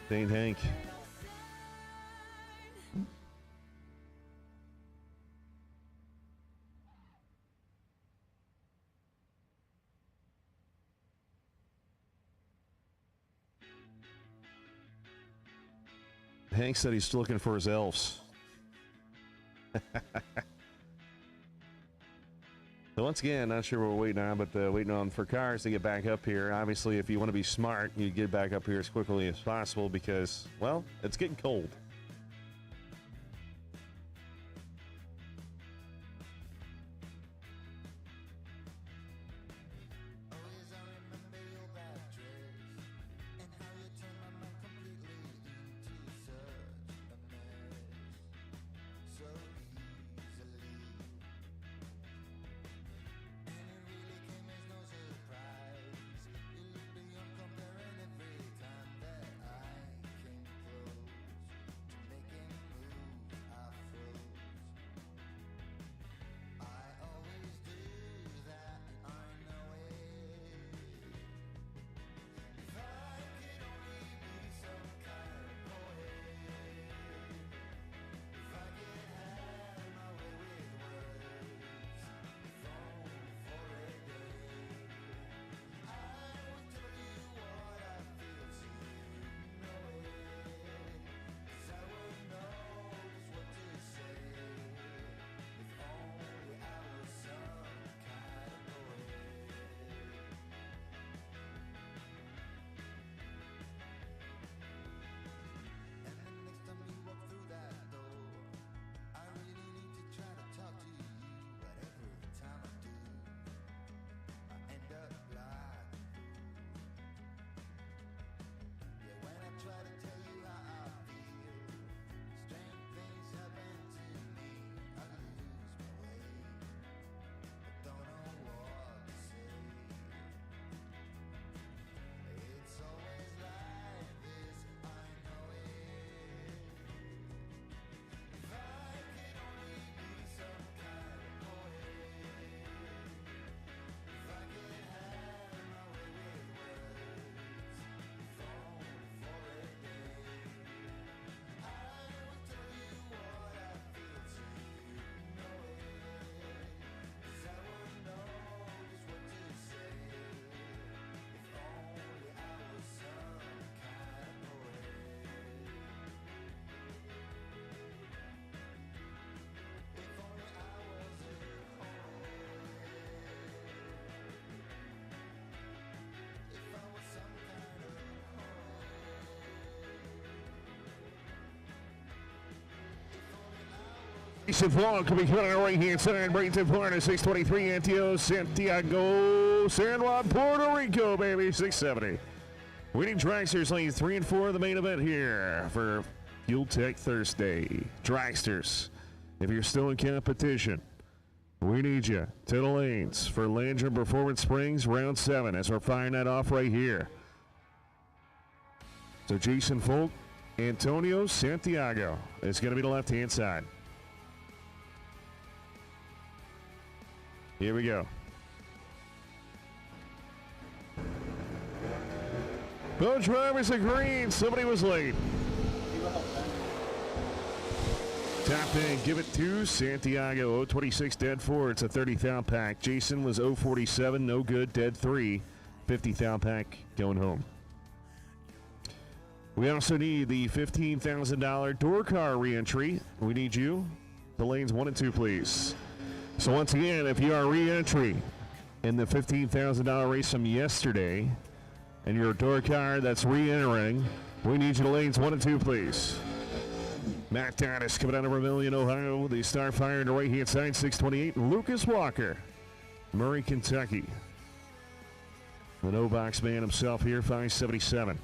Saint Hank. Hank said he's looking for his elves. So once again, not sure what we're waiting on, but waiting on for cars to get back up here. Obviously, if you want to be smart, you get back up here as quickly as possible because, well, it's getting cold. Jason Vaughn coming on our right-hand side. Bradenton, Florida, 623. Antio, Santiago, San Juan, Puerto Rico, baby, 670. Waiting dragsters lanes 3 and 4 of the main event here for Fuel Tech Thursday. Dragsters, if you're still in competition, we need you to the lanes for Landrum Performance Springs round 7 as we're firing that off right here. So Jason Folk, Antonio Santiago is going to be the left-hand side. Here we go. Both drivers agreed. Somebody was late. Top 10, give it to Santiago. 026 dead 4. It's a 30 thou pack. Jason was 047, no good, dead 3. 50 thou pack going home. We also need the $15,000 door car re-entry. We need you. The lanes 1 and 2, please. So once again, if you are re-entry in the $15,000 race from yesterday, and you're a door car that's re-entering, we need you to lanes 1 and 2, please. Matt Dennis coming out of Vermillion, Ohio. The star fire in the right-hand side, 628. Lucas Walker, Murray, Kentucky. The no-box man himself here, 577.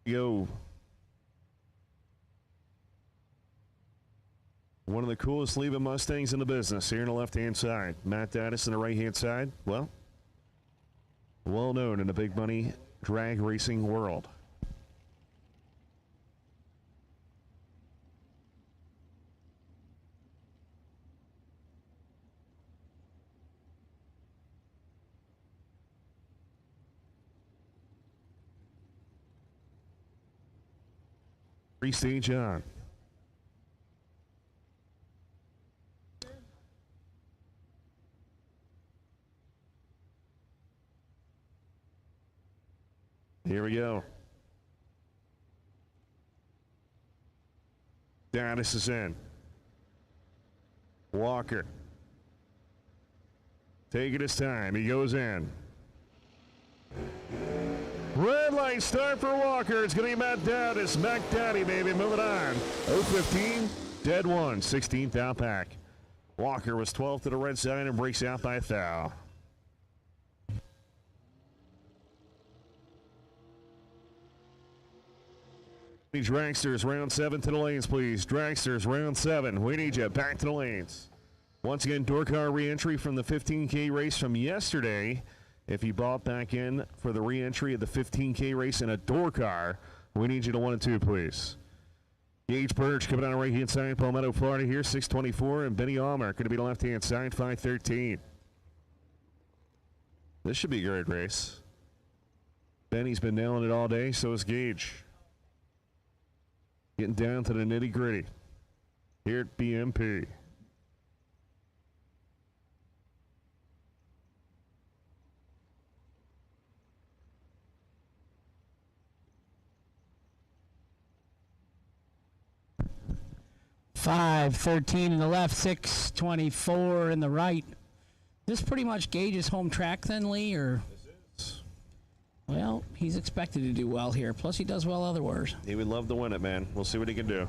Yo. One of the coolest leaving Mustangs in the business here on the left-hand side. Matt Daddis on the right-hand side. Well known in the big money drag racing world. Three-stage on. Here we go. Daddis is in. Walker. Taking his time. He goes in. Red light start for Walker. It's going to be Matt Daddis. Mac Daddy, baby. Moving on. 015, dead 1. 16th out pack. Walker was 12th to the red side and breaks out by a thou. Dragsters, round 7 to the lanes, please. Dragsters, round 7. We need you. Back to the lanes. Once again, door car re-entry from the 15K race from yesterday. If you bought back in for the re-entry of the 15K race in a door car, we need you to 1 and 2, please. Gage Birch coming on the right-hand side, Palmetto, Florida here, 624, and Benny Allmark going to be the left-hand side, 513. This should be a great race. Benny's been nailing it all day, so is Gage. Getting down to the nitty-gritty here at BMP. $5.13 in the left, 6.24 in the right. This pretty much Gage's home track then, Lee, or? Well, he's expected to do well here. Plus, he does well otherwise. He would love to win it, man. We'll see what he can do.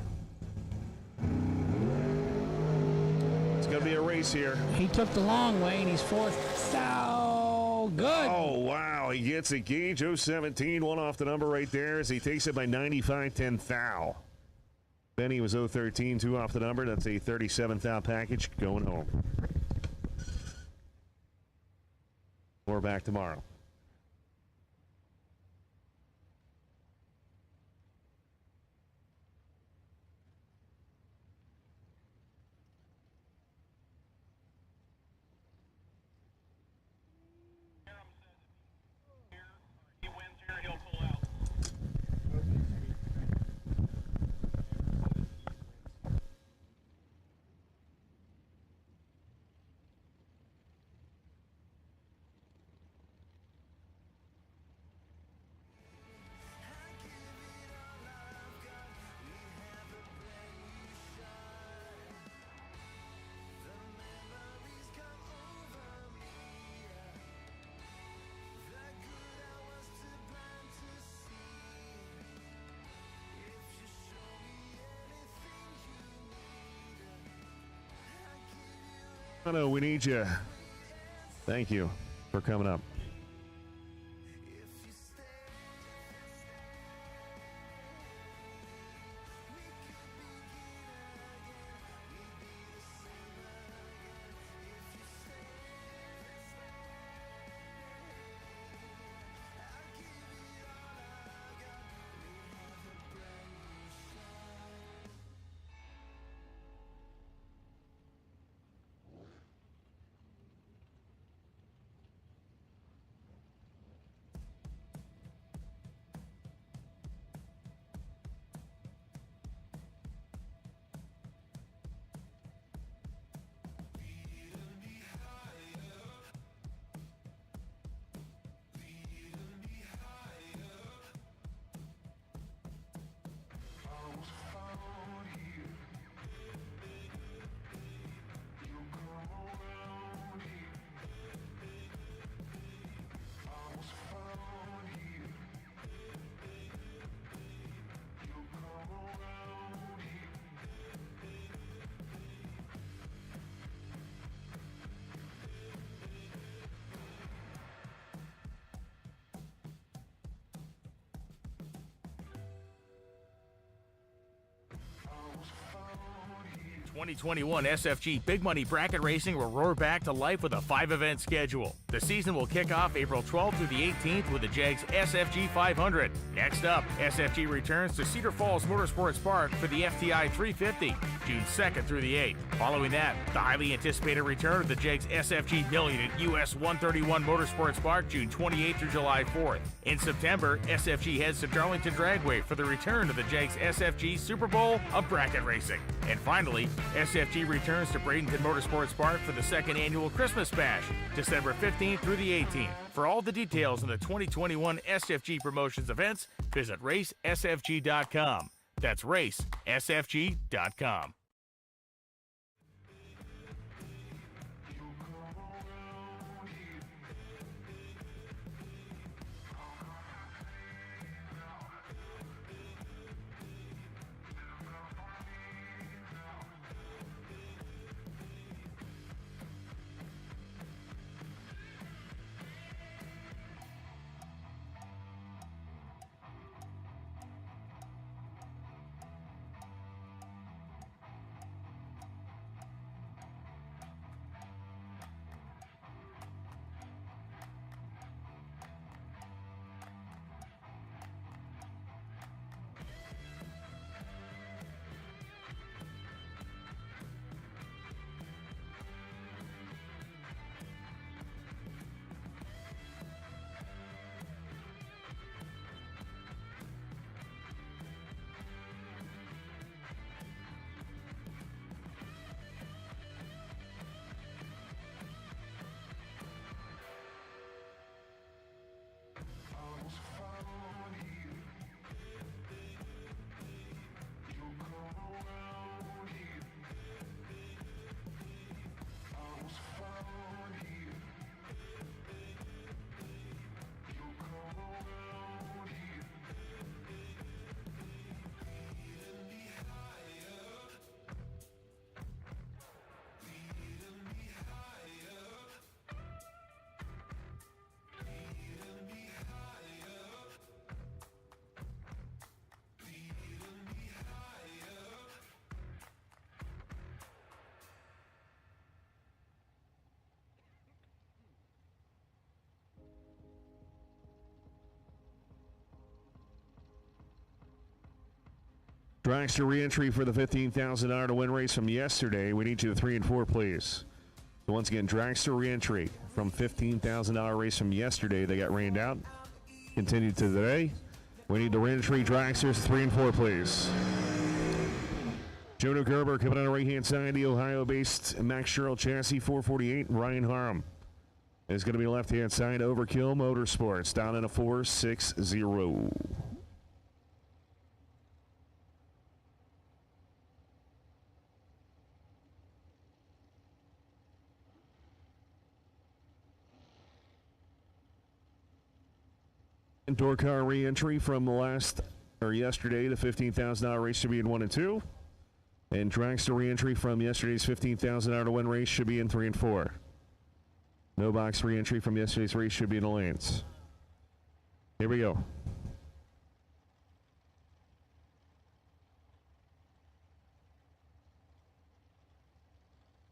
It's going to be a race here. He took the long way, and he's 4th. Oh, good. Oh, wow. He gets it. Gage 017, one off the number right there as he takes it by 95-10 thou. Benny was 013, 2 off the number. That's a 37 thou package going home. We're back tomorrow. Milano, we need you. Thank you for coming up. The 2021 SFG Big Money Bracket Racing will roar back to life with a 5-event schedule. The season will kick off April 12th through the 18th with the JAGS SFG 500. Next up, SFG returns to Cedar Falls Motorsports Park for the FTI 350, June 2nd through the 8th. Following that, the highly anticipated return of the JAGS SFG Million at US 131 Motorsports Park, June 28th through July 4th. In September, SFG heads to Darlington Dragway for the return of the JAGS SFG Super Bowl of Bracket Racing. And finally, SFG returns to Bradenton Motorsports Park for the second annual Christmas Bash, December 15th through the 18th. For all the details on the 2021 SFG Promotions events, visit racesfg.com. That's racesfg.com. Dragster re-entry for the $15,000 to win race from yesterday. We need you to 3 and 4, please. So once again, Dragster re-entry from $15,000 race from yesterday. They got rained out. Continued to today. We need the re-entry Dragsters 3 and 4, please. Jonah Gerber coming on the right-hand side. The Ohio-based Max Sherrill chassis 448. Ryan Harm is going to be left-hand side. Overkill Motorsports down in a 460. Door car re-entry from yesterday. The $15,000 race should be in 1 and 2. And dragster re-entry from yesterday's 15,000 hour to win race should be in 3 and 4. No box re-entry from yesterday's race should be in the lanes. Here we go.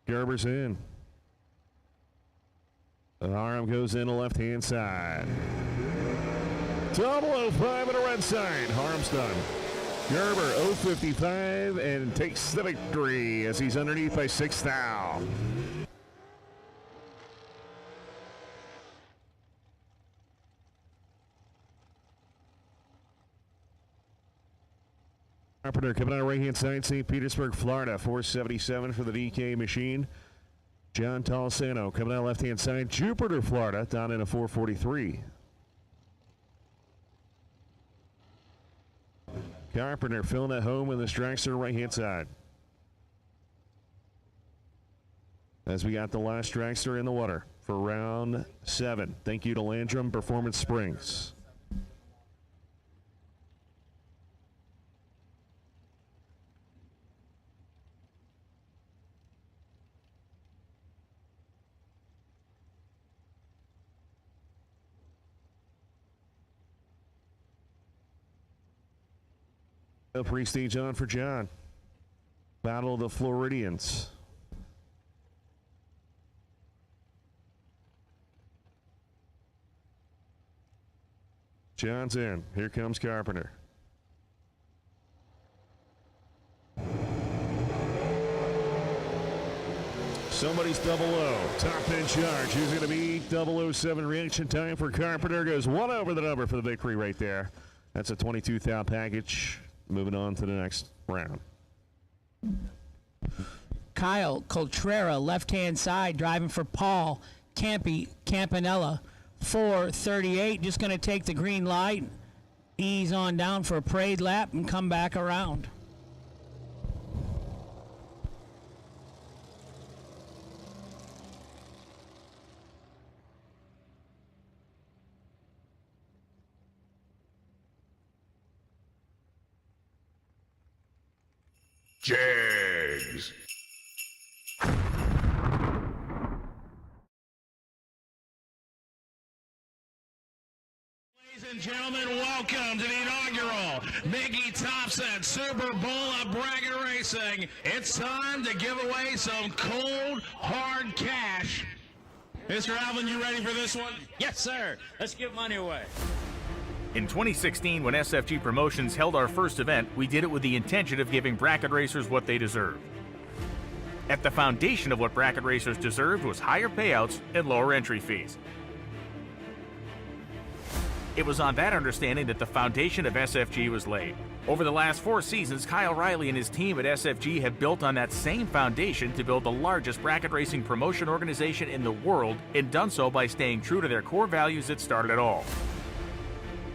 Gerber's in. The arm goes in the left-hand side. 005 and a red sign. Harm's done. Gerber 055 and takes the victory as he's underneath by 6 thou. Carpenter coming out right-hand side, St. Petersburg, Florida, 477 for the DK machine. John Tolsano coming out left-hand side, Jupiter, Florida, down in a 443. Carpenter filling at home with this dragster right-hand side. As we got the last dragster in the water for round 7. Thank you to Landrum Performance Springs. The pre-stage on for John. Battle of the Floridians. John's in. Here comes Carpenter. Somebody's double O. Top in charge. Who's going to be 007 reaction time for Carpenter? Goes one over the number for the victory right there. That's a 22 thou package. Moving on to the next round. Kyle Coltrera, left-hand side, driving for Paul Campanella, 438. Just going to take the green light, ease on down for a parade lap, and come back around. Jags. Ladies and gentlemen, welcome to the inaugural Mickey Thompson Super Bowl of Bracket Racing. It's time to give away some cold, hard cash. Mr. Alvin, you ready for this one? Yes, sir. Let's give money away. In 2016, when SFG Promotions held our first event, we did it with the intention of giving bracket racers what they deserve. At the foundation of what bracket racers deserved was higher payouts and lower entry fees. It was on that understanding that the foundation of SFG was laid. Over the last 4 seasons, Kyle Riley and his team at SFG have built on that same foundation to build the largest bracket racing promotion organization in the world, and done so by staying true to their core values that started it all.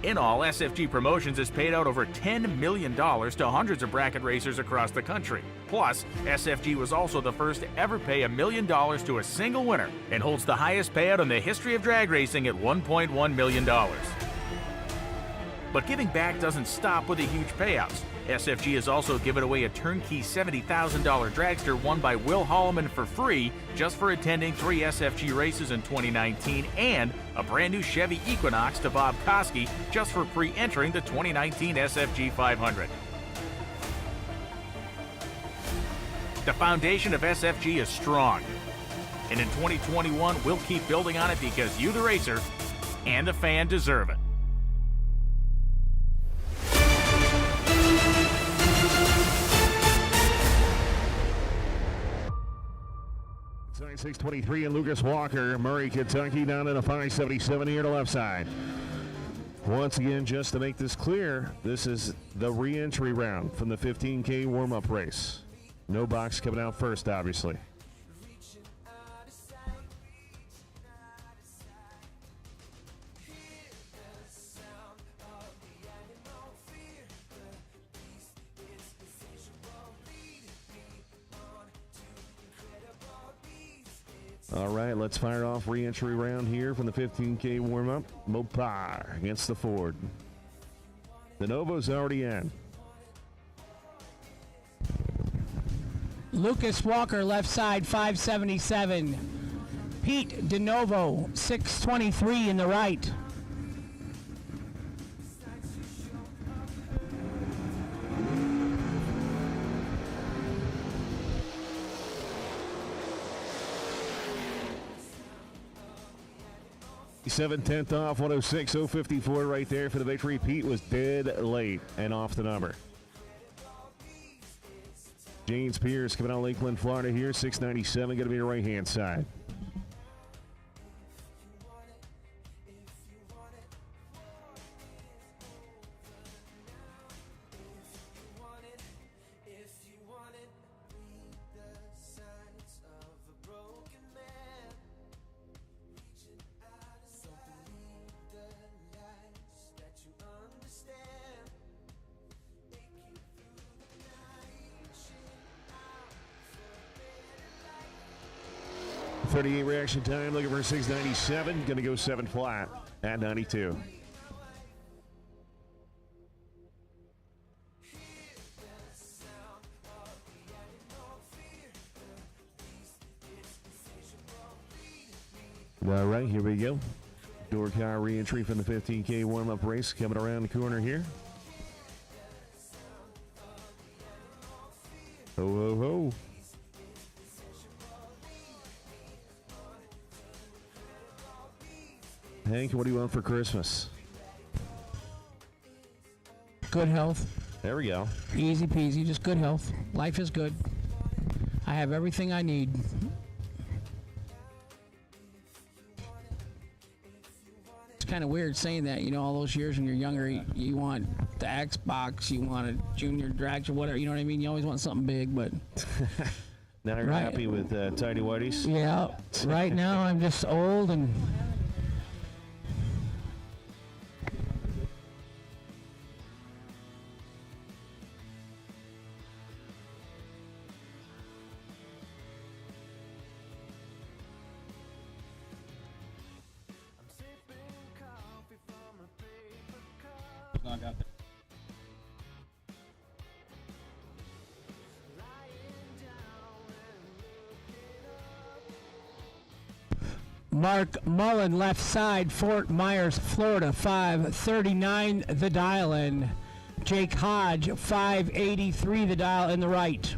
In all, SFG Promotions has paid out over $10 million to hundreds of bracket racers across the country. Plus, SFG was also the first to ever pay $1 million to a single winner and holds the highest payout in the history of drag racing at $1.1 million. But giving back doesn't stop with the huge payouts. SFG has also given away a turnkey $70,000 dragster won by Will Holloman for free just for attending 3 SFG races in 2019, and a brand new Chevy Equinox to Bob Koski just for pre-entering the 2019 SFG 500. The foundation of SFG is strong, and in 2021 we'll keep building on it because you, the racer, and the fan deserve it. 623 and Lucas Walker, Murray, Kentucky, down in a 577 here to left side. Once again, just to make this clear, this is the re-entry round from the 15K warm-up race. No box coming out first, obviously. All right, let's fire off re-entry round here from the 15K warm-up. Mopar against the Ford. The Novo's already in. Lucas Walker, left side, 577. Pete DeNovo, 623 in the right. Seven-tenth off, 106.054 right there for the victory. Pete was dead late and off the number. James Pierce coming out of Lakeland, Florida here, 697, going to be your right-hand side. .38 reaction time, looking for 697. Going to go 7 flat at 92. All right, here we go. Door car re-entry from the 15K warm-up race coming around the corner here. Ho, ho, ho. Hank, what do you want for Christmas? Good health. There we go. Easy peasy, just good health. Life is good. I have everything I need. It's kind of weird saying that, you know, all those years when you're younger, you want the Xbox, you want a Junior Drax or whatever, you know what I mean? You always want something big, but... Now you're happy with Tidy Whities? Yeah, right now I'm just old and... I got that. Mark Mullen, left side, Fort Myers, Florida, 539 the dial in. Jake Hodge, 583 the dial in the right.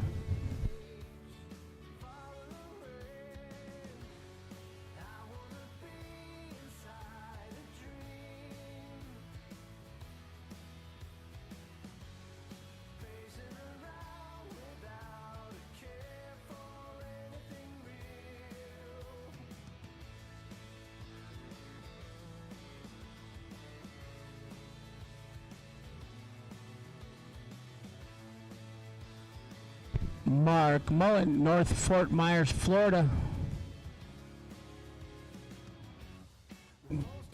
Mark Mullen, North Fort Myers, Florida.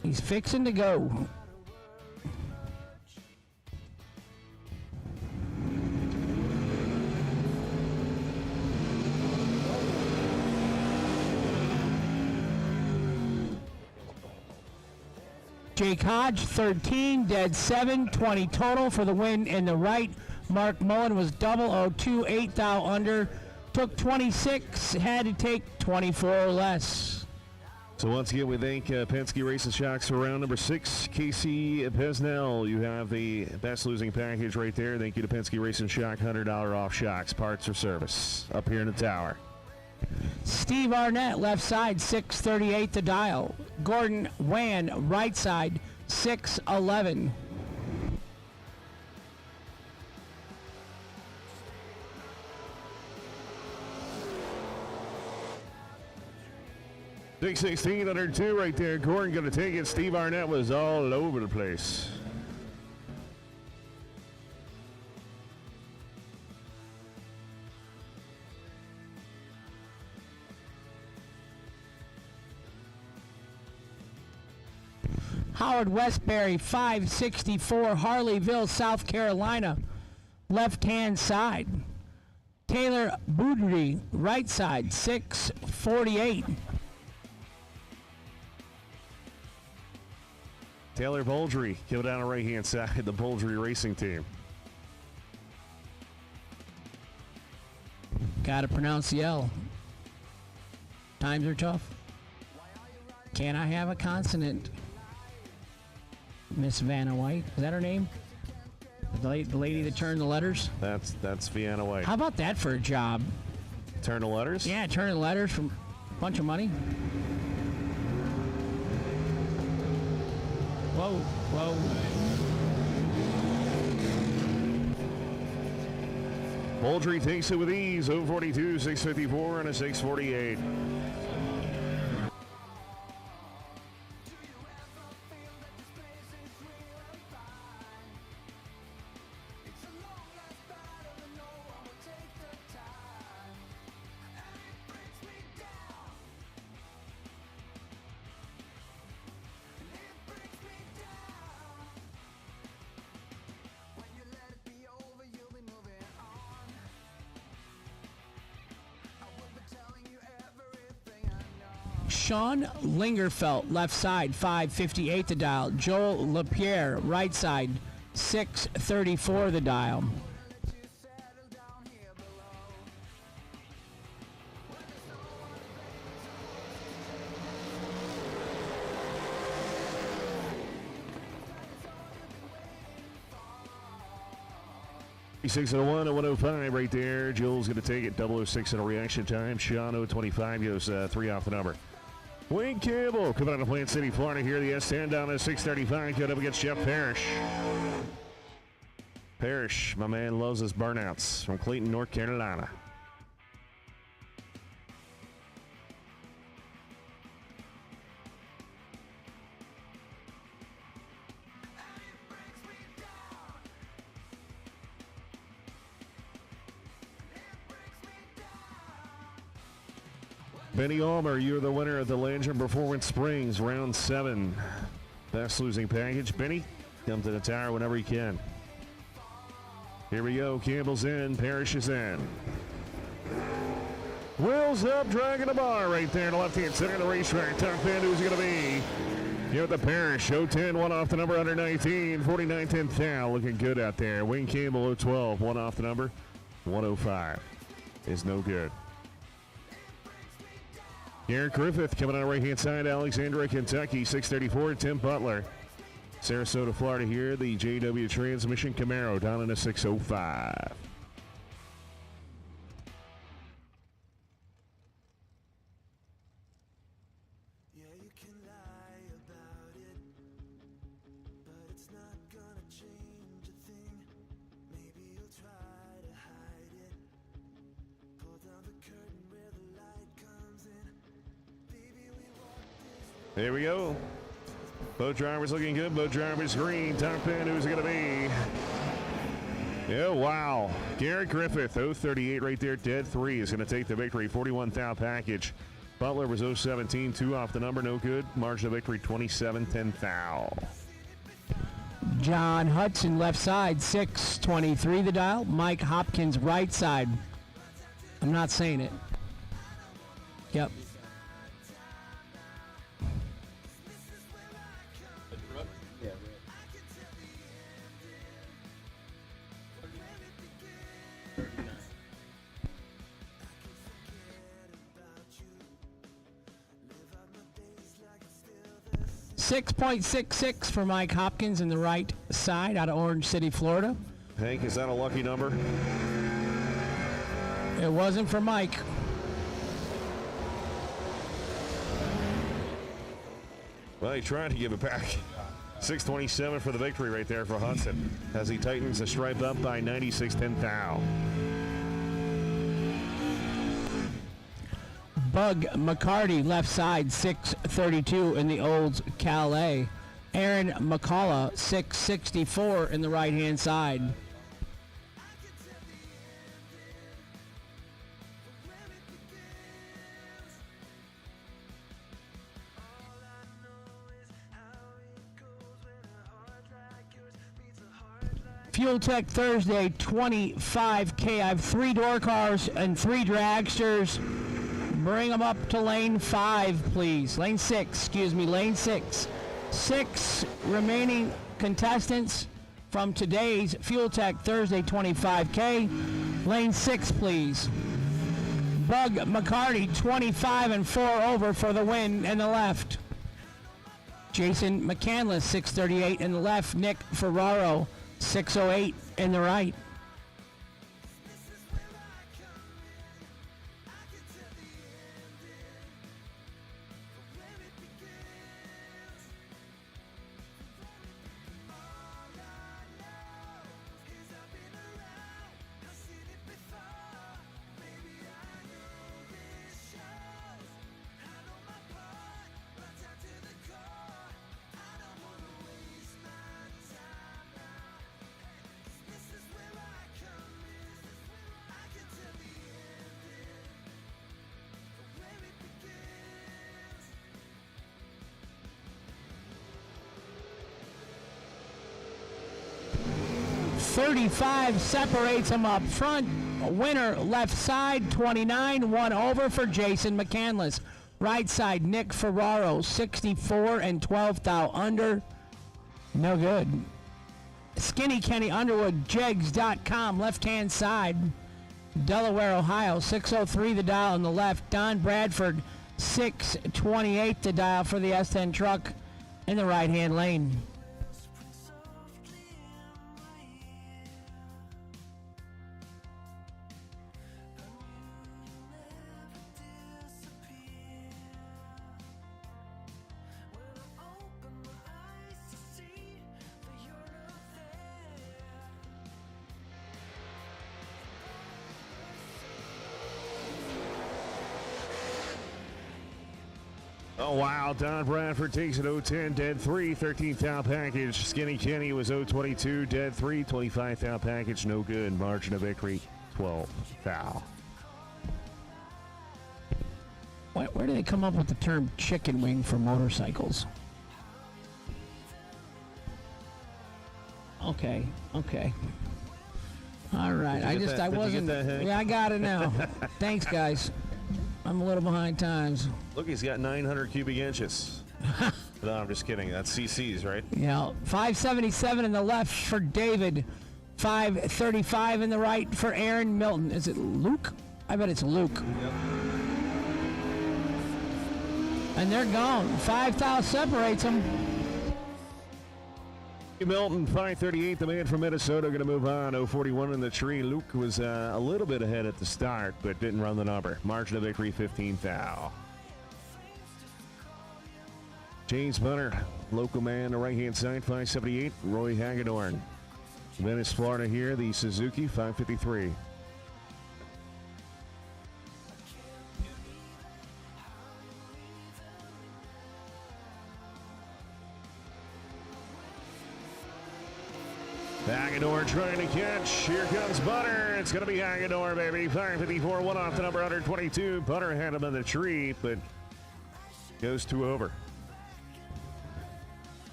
He's fixing to go. Jake Hodge, 13, dead 7, 20 total for the win in the right. Mark Mullen was 002, 8 thou under, took 26, had to take 24 or less. So once again, we thank Penske Racing Shocks for round number 6. Casey Pesnell, you have the best losing package right there. Thank you to Penske Racing Shock, $100 off shocks, parts or service, up here in the tower. Steve Arnett, left side, 638 the dial. Gordon Wan, right side, 611. $616 under 2 right there. Gordon going to take it. Steve Arnett was all over the place. Howard Westbury, 564, Harleyville, South Carolina, left-hand side. Taylor Boudry, right side, 648. Taylor Boldry killed down the right-hand side, the Boldry Racing Team. Gotta pronounce the L. Times are tough. Can I have a consonant? Miss Vanna White. Is that her name? The lady that turned the letters? That's Vienna White. How about that for a job? Turn the letters? Yeah, turning letters from a bunch of money. Whoa, whoa. Poultry takes it with ease. 042, 654, and a 648. Sean Lingerfelt, left side, 558 the dial. Joel LaPierre, right side, 634 the dial. Six and a 1 and 105 right there. Joel's going to take it. 006 in a reaction time. Sean 025 goes 3 off the number. Wayne Campbell coming out of Plant City, Florida here. The S10 down to 635. Got up against Jeff Parrish. Parrish, my man, loves his burnouts from Clayton, North Carolina. Benny Almer, you're the winner of the Landrum Performance Springs, round 7. Best losing package. Benny, come to the tower whenever you can. Here we go. Campbell's in. Parrish is in. Wheels up, dragging the bar right there in the left-hand center of the racetrack. Top end, who's going to be? Here at the Parrish. 010, 1 off the number, 119. 49-10 foul. Looking good out there. Wayne Campbell, 012, 1 off the number. 105 is no good. Garrett Griffith coming on the right-hand side, Alexandria, Kentucky, 634. Tim Butler, Sarasota, Florida here, the JW Transmission Camaro down in a 605. There we go. Both drivers looking good. Both drivers green. Top end, who's it going to be? Yeah, wow. Garrett Griffith, 038 right there. Dead 3 is going to take the victory. 41 thou package. Butler was 017. 2 off the number. No good. Margin of victory, 27-10 thou. John Hudson, left side, 623 the dial. Mike Hopkins, right side. I'm not saying it. Yep. 6.66 for Mike Hopkins in the right side out of Orange City, Florida. Hank, is that a lucky number? It wasn't for Mike. Well, he tried to give it back. 627 for the victory right there for Hudson as he tightens the stripe up by 96-10 thou. Bug McCarty, left side, 632 in the Olds Calais. Aaron McCullough, 664 in the right-hand side. Fuel Tech Thursday 25K. I have 3 door cars and 3 dragsters. Bring them up to lane 5, please. Lane 6, excuse me, lane 6. 6 remaining contestants from today's Fuel Tech Thursday 25K. Lane 6, please. Bug McCarty, 25 and 4 over for the win in the left. Jason McCandless, 638 in the left. Nick Ferraro, 608 in the right. .35 separates them up front. Winner left side, 29, 1 over for Jason McCandless. Right side, Nick Ferraro, 64 and 12 thou under. No good. Skinny Kenny Underwood, jegs.com, left-hand side. Delaware, Ohio, 603 the dial on the left. Don Bradford, 628 the dial for the S10 truck in the right-hand lane. Oh, wow. Don Bradford takes it 0-10, dead 3, 13th thou package. Skinny Kenny was 0-22, dead 3, 25th thou package, no good. Margin of victory, 12 thou. Where do they come up with the term chicken wing for motorcycles? Okay. All right. I wasn't. Yeah, I got it now. Thanks, guys. I'm a little behind times. Look, he's got 900 cubic inches. No, I'm just kidding. That's CC's, right? Yeah, 577 in the left for David. 535 in the right for Aaron Milton. Is it Luke? I bet it's Luke. Yep. And they're gone. 5,000 separates them. Milton, 538, the man from Minnesota, going to move on. 041 in the tree. Luke was a little bit ahead at the start, but didn't run the number. Margin of victory, 15 thou. James Bunner, local man, the right-hand side, 578. Roy Hagedorn. Venice, Florida here, the Suzuki, 553. Hagedorn trying to catch. Here comes Bunner. It's going to be Hagedorn, baby. 554, one off the number 122. Bunner had him in the tree, but goes 2 over.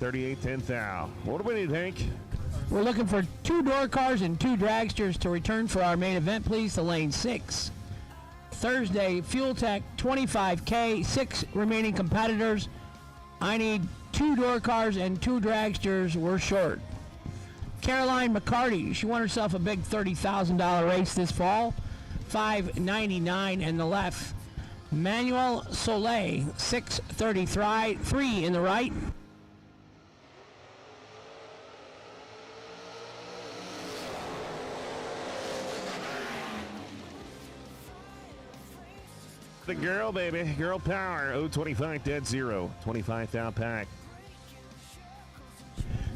38-10 thou. What do we need, Hank? We're looking for 2 door cars and 2 dragsters to return for our main event, please, to lane 6. Thursday, Fuel Tech, 25K, 6 remaining competitors. I need 2 door cars and 2 dragsters. We're short. Caroline McCarty, she won herself a big $30,000 race this fall. $599 in the left. Manuel Soleil, $633 in the right. The girl, baby. Girl power. 025 dead 0. 25 thou pack.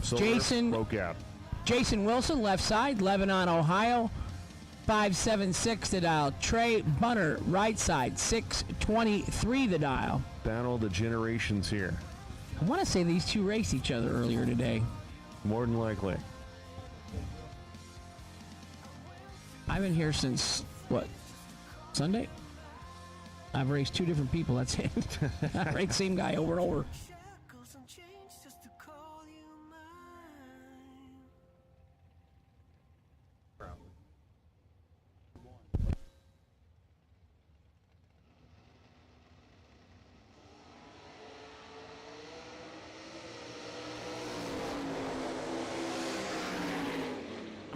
Jason broke out. Jason Wilson, left side, Lebanon, Ohio. 576 the dial. Trey Bunner, right side, 623 the dial. Battle of the generations here. I want to say these two raced each other earlier today. More than likely. I've been here since, what, Sunday? I've raced 2 different people, that's it. I raced the same guy over and over.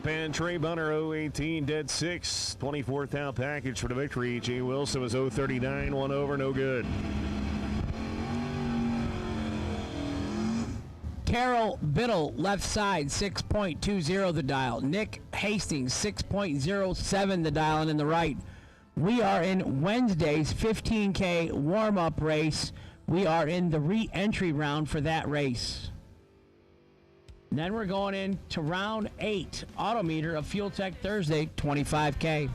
Top end, Trey Bunner, 018, dead 6. 24th out package for the victory. Jay Wilson was 039, 1 over, no good. Carol Biddle, left side, 6.20 the dial. Nick Hastings, 6.07 the dial, and in the right. We are in Wednesday's 15K warm-up race. We are in the re-entry round for that race. And then we're going into round 8, Autometer of Fuel Tech Thursday, 25K.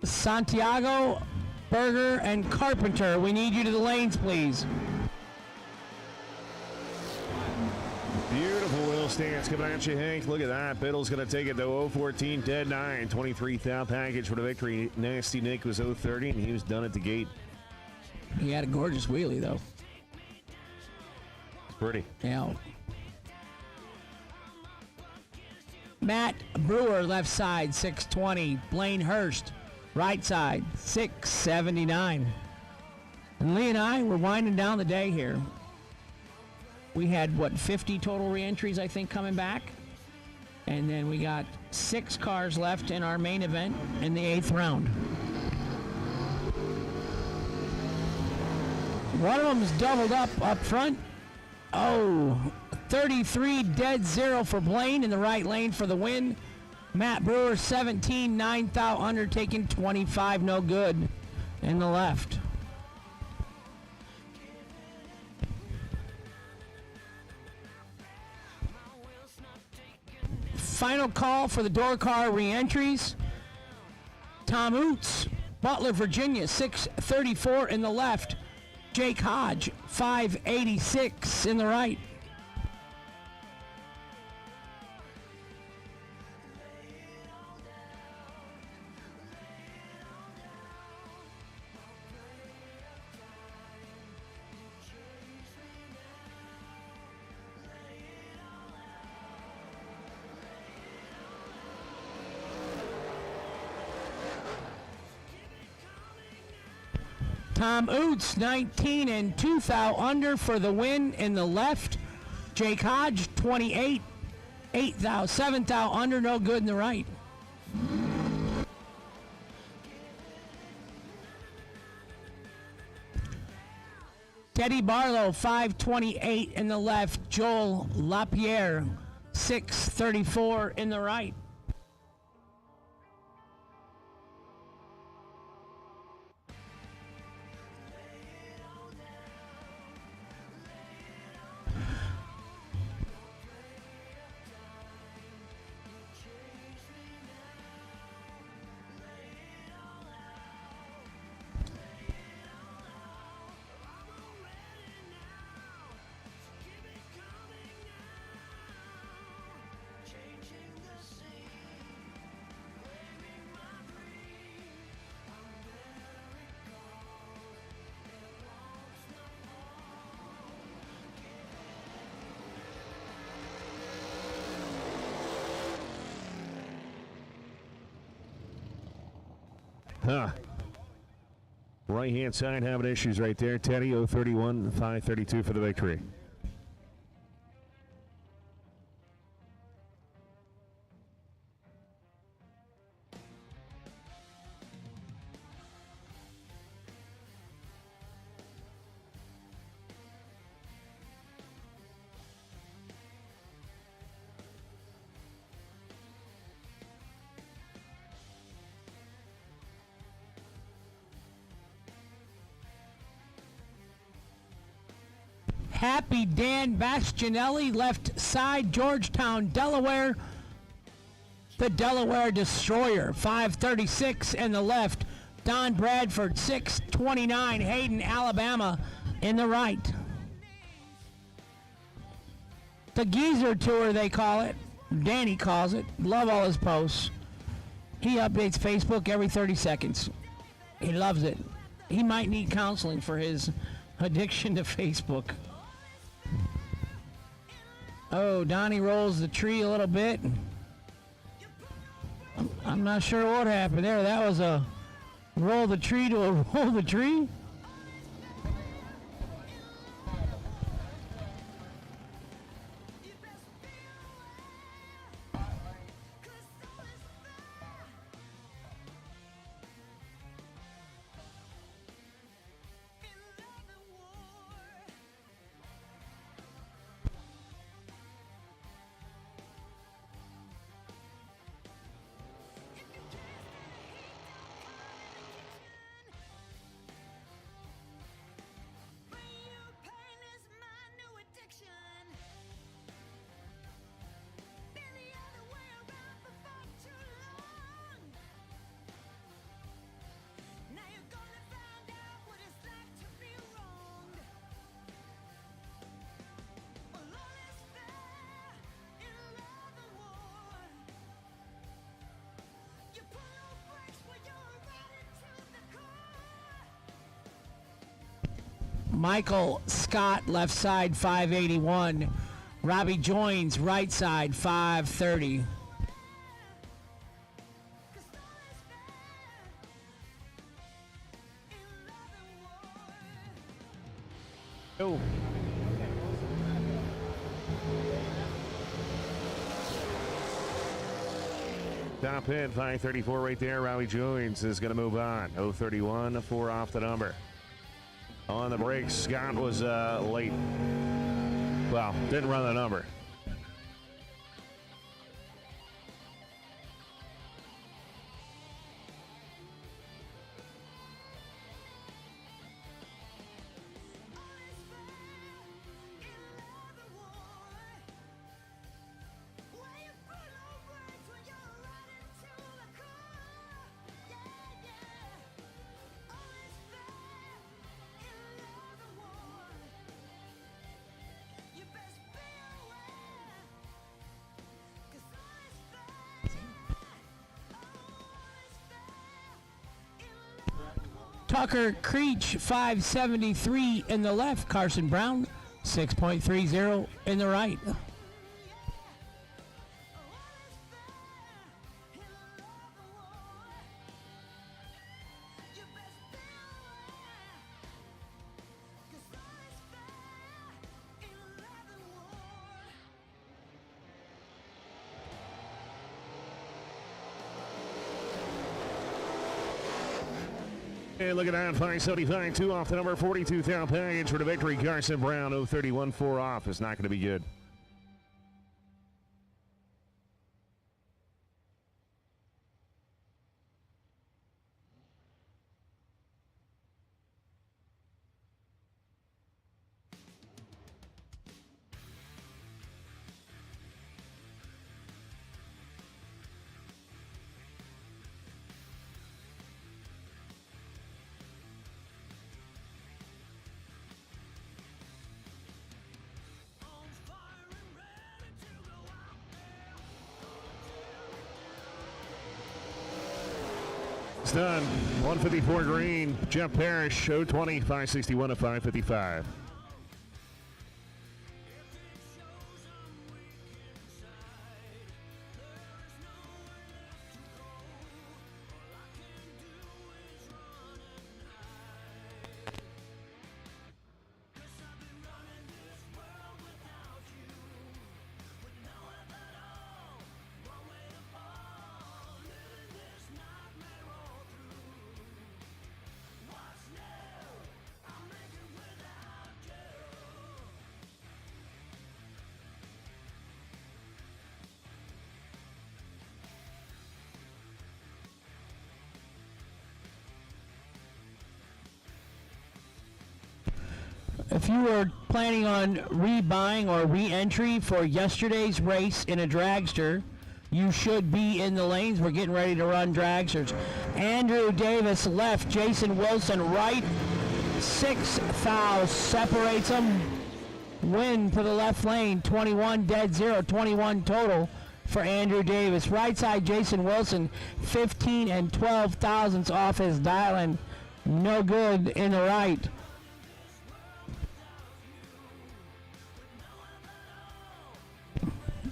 Santiago, Berger, and Carpenter, we need you to the lanes, please. Beautiful wheel stance coming at you, Hank. Look at that. Biddle's going to take it to 014, dead 9. 23th out package for the victory. Nasty Nick was 030, and he was done at the gate. He had a gorgeous wheelie, though. It's pretty. Yeah. Matt Brewer, left side, 620. Blaine Hurst, right side, 679. And Lee and I, we're winding down the day here. We had, 50 total re-entries, I think, coming back. And then we got 6 cars left in our main event in the 8th round. One of them's doubled up front. Oh, 33, dead 0 for Blaine in the right lane for the win. Matt Brewer, 17, 9th out, undertaking 25, no good in the left. Final call for the door car re-entries. Tom Oots, Butler, Virginia, 634 in the left. Jake Hodge, 586 in the right. Tom Oots, 19 and 2 thou under for the win in the left. Jake Hodge, 28, 8 thou, 7 thou under, no good in the right. Teddy Barlow, 528 in the left. Joel Lapierre, 634 in the right. Right-hand side having issues right there. Teddy, 031, 532 for the victory. Happy Dan Bastianelli, left side, Georgetown, Delaware. The Delaware Destroyer, 536 in the left. Don Bradford, 629. Hayden, Alabama, in the right. The Geezer Tour, they call it. Danny calls it. Love all his posts. He updates Facebook every 30 seconds. He loves it. He might need counseling for his addiction to Facebook. Oh, Donnie rolls the tree a little bit. I'm not sure what happened there. That was a Roll the tree to a roll the tree? Michael Scott, left side, 581. Robbie Joins, right side, 530. Oh. Top end, 534 right there. Robbie Joins is going to move on. 031, 4 off the number. On the brakes, Scott was late. Well, didn't run the number. Tucker Creech, 573 in the left. Carson Brown, 6.30 in the right. And look at that, 575, 2 off the number, 42,000 package for the victory. Carson Brown, 031, 4 off. Is not going to be good. It's done. 154 green. Jeff Parrish, 020, 561 to 555. If you were planning on rebuying or re-entry for yesterday's race in a dragster, you should be in the lanes. We're getting ready to run dragsters. Andrew Davis left, Jason Wilson right. 6 fouls separates them. Win to the left lane, 21 dead, 0, 21 total for Andrew Davis. Right side, Jason Wilson, 15 and 12 thousandths off his dialing. No good in the right.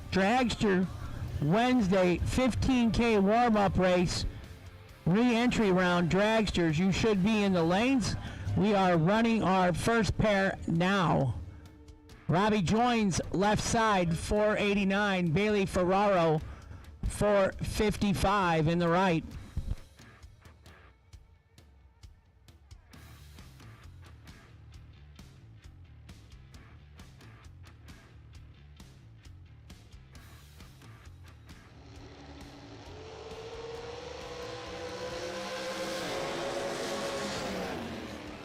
Dragster Wednesday 15K warm-up race Re-entry round, dragsters. You should be in the lanes. We are running our first pair now. Robbie joins left side, 489. Bailey Ferraro, 455 in the right.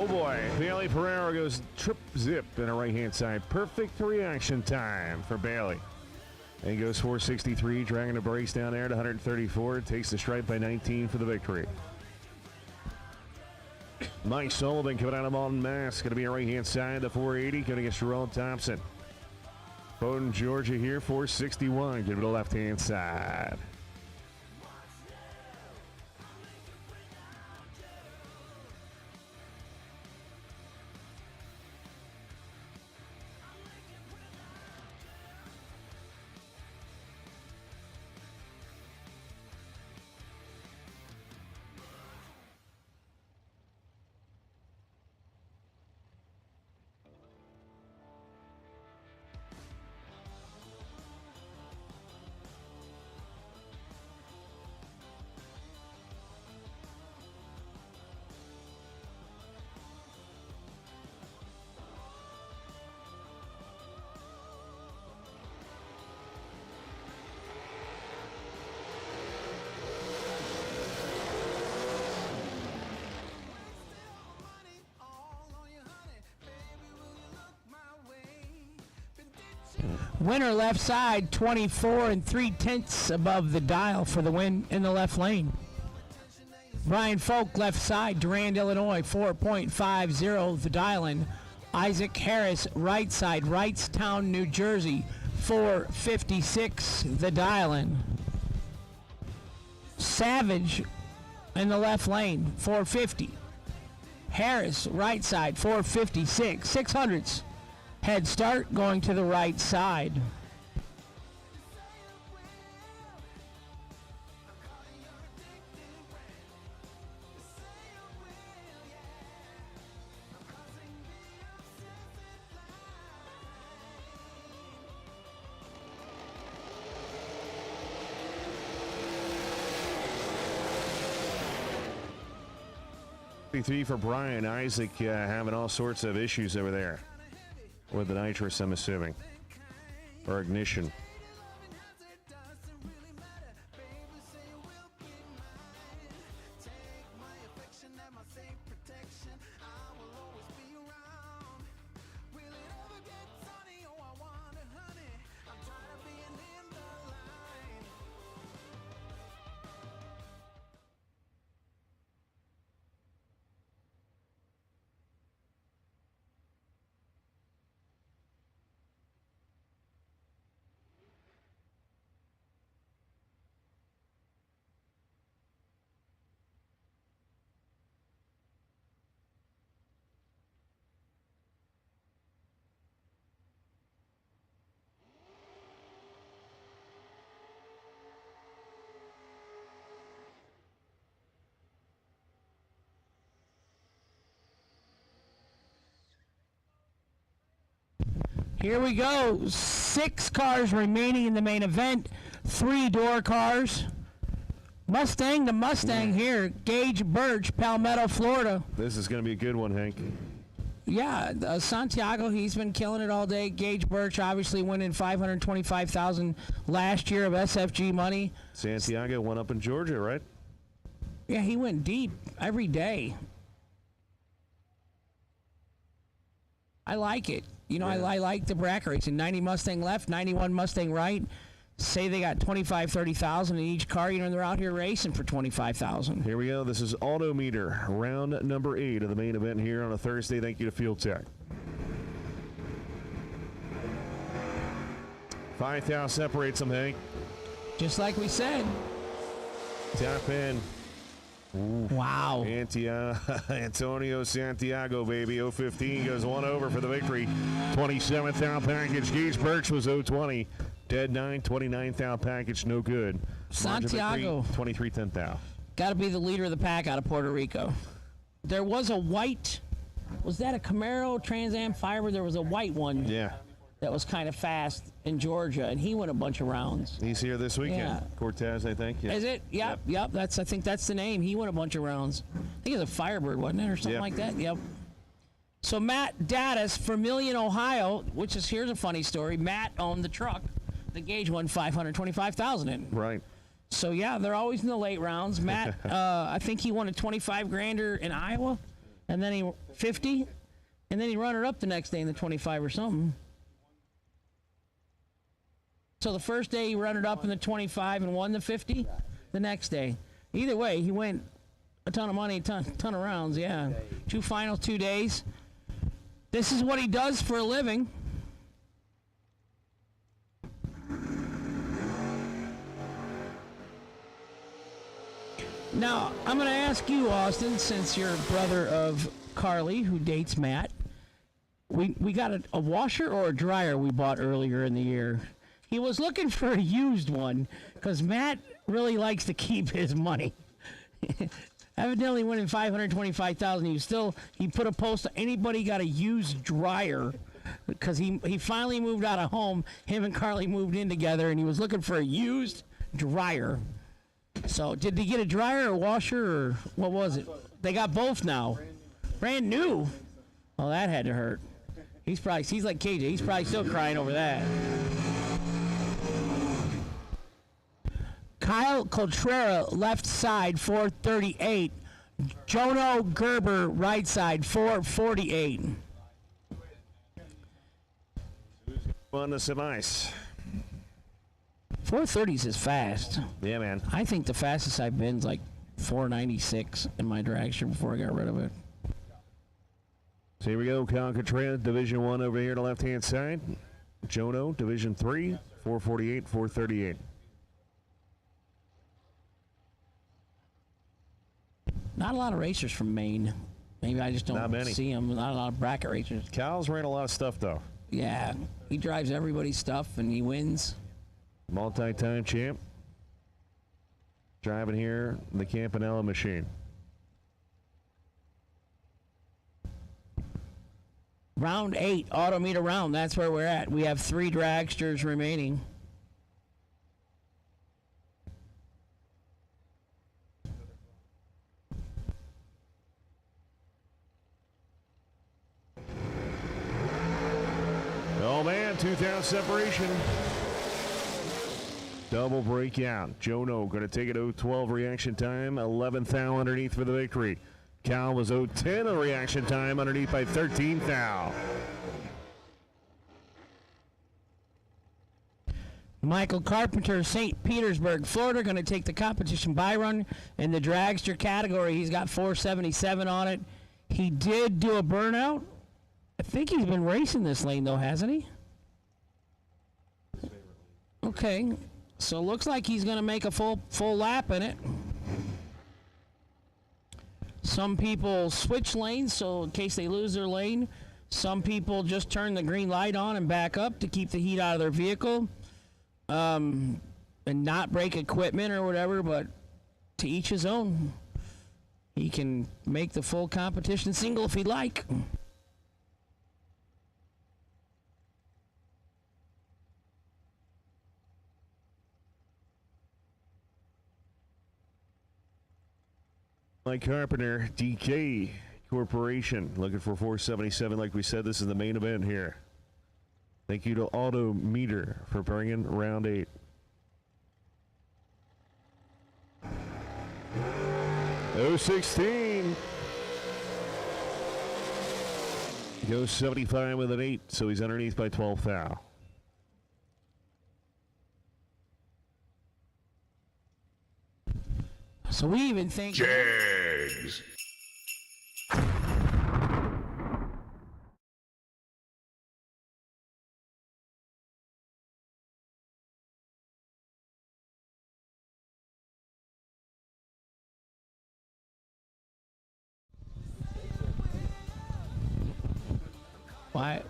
Oh boy, Bailey Ferraro goes trip zip in a right-hand side. Perfect reaction time for Bailey. And he goes 463, dragging the brakes down there to 134. Takes the stripe by 19 for the victory. Mike Sullivan coming out of Malton, Mass. Going to be a right-hand side to 480. Going against Jerome Thompson. Bowdoin, Georgia here, 461. Give it a left-hand side. Winner left side, 24 3/10 above the dial for the win in the left lane. Brian Folk left side, Durand, Illinois, 4.50 the dial in. Isaac Harris right side, Wrightstown, New Jersey, 4.56 the dial in. Savage in the left lane, 4.50. Harris right side, 4.56. 600s. Head start going to the right side. Three for Brian. Isaac having all sorts of issues over there with the nitrous, I'm assuming, or ignition. Here we go. 6 cars remaining in the main event. 3-door cars. Mustang to Mustang here. Gage Birch, Palmetto, Florida. This is going to be a good one, Hank. Yeah, Santiago, he's been killing it all day. Gage Birch obviously winning $525,000 last year of SFG money. Santiago went up in Georgia, right? Yeah, he went deep every day. I like it. You know, Yeah. I like the bracket racing. 90 Mustang left, 91 Mustang right. Say they got 25, 30,000 in each car. You know, they're out here racing for 25,000. Here we go. This is Autometer, round number 8 of the main event here on a Thursday. Thank you to Field Tech. 5 thou separates them, Hank. Just like we said. Tap in. Ooh. Wow. Antonio Santiago, baby. 015 goes 1 over for the victory. 27th thou package. Gage Birch was 020. Dead 9, 29th thou package, no good. Santiago. 23 10th thou. Got to be the leader of the pack out of Puerto Rico. There was a white, was that a Camaro Trans Am Firebird? There was a white one. Yeah. That was kind of fast in Georgia, and he won a bunch of rounds. He's here this weekend. Yeah. Cortez, I think. Yeah. Is it? Yep. I think that's the name. He won a bunch of rounds. I think it was a Firebird, wasn't it, or something like that? Yep. So Matt Daddis from Million, Ohio, which is, here's a funny story. Matt owned the truck. The Gage won $525,000 in. Right. So yeah, they're always in the late rounds. Matt, I think he won a 25 grander in Iowa, and then he 50, and then he runner up the next day in the 25 or something. So the first day he runnered up in the 25 and won the 50. The next day, either way, he went a ton of money, ton of rounds. Yeah, 2 finals, 2 days. This is what he does for a living. Now, I'm going to ask you, Austin, since you're brother of Carly, who dates Matt. We got a washer or a dryer we bought earlier in the year. He was looking for a used one because Matt really likes to keep his money. Evidently winning $525,000. He put a post. Anybody got a used dryer? Because he finally moved out of home. Him and Carly moved in together, and he was looking for a used dryer. So did they get a dryer or washer or what was it? They got both now. Brand new. Oh, that had to hurt. He's like KJ. He's probably still crying over that. Kyle Cotrera, left side, 438. Jono Gerber, right side, 448. On the semis. 430s is fast. Yeah, man. I think the fastest I've been is like 496 in my dragster before I got rid of it. So here we go. Kyle Contreras, Division 1 over here to left-hand side. Jono, Division 3, 448, 438. Not a lot of racers from Maine. Maybe I just don't see them. Not a lot of bracket racers. Kyle's ran a lot of stuff, though. Yeah. He drives everybody's stuff, and he wins. Multi-time champ. Driving here the Campanella machine. Round 8, auto meter round. That's where we're at. We have 3 dragsters remaining. Oh, man, 2,000 separation. Double breakout. Jono going to take it 0-12 reaction time. 11th thou underneath for the victory. Cal was 0-10 a reaction time underneath by 13th thou. Michael Carpenter, St. Petersburg, Florida, going to take the competition by run in the dragster category. He's got 477 on it. He did do a burnout. I think he's been racing this lane, though, hasn't he? Okay. So it looks like he's going to make a full lap in it. Some people switch lanes, so in case they lose their lane. Some people just turn the green light on and back up to keep the heat out of their vehicle. And not break equipment or whatever, but to each his own. He can make the full competition single if he'd like. Mike Carpenter, DK Corporation, looking for 477. Like we said, this is the main event here. Thank you to Auto Meter for bringing round 8. .016 goes 75 with an 8, so he's underneath by 12th thou. So we even think Jags.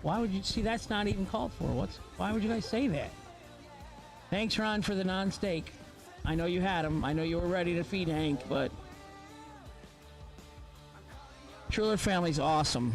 Why would you see that's not even called for? Why would you guys say that? Thanks, Ron, for the non-steak. I know you had him. I know you were ready to feed Hank, but Triller family's awesome.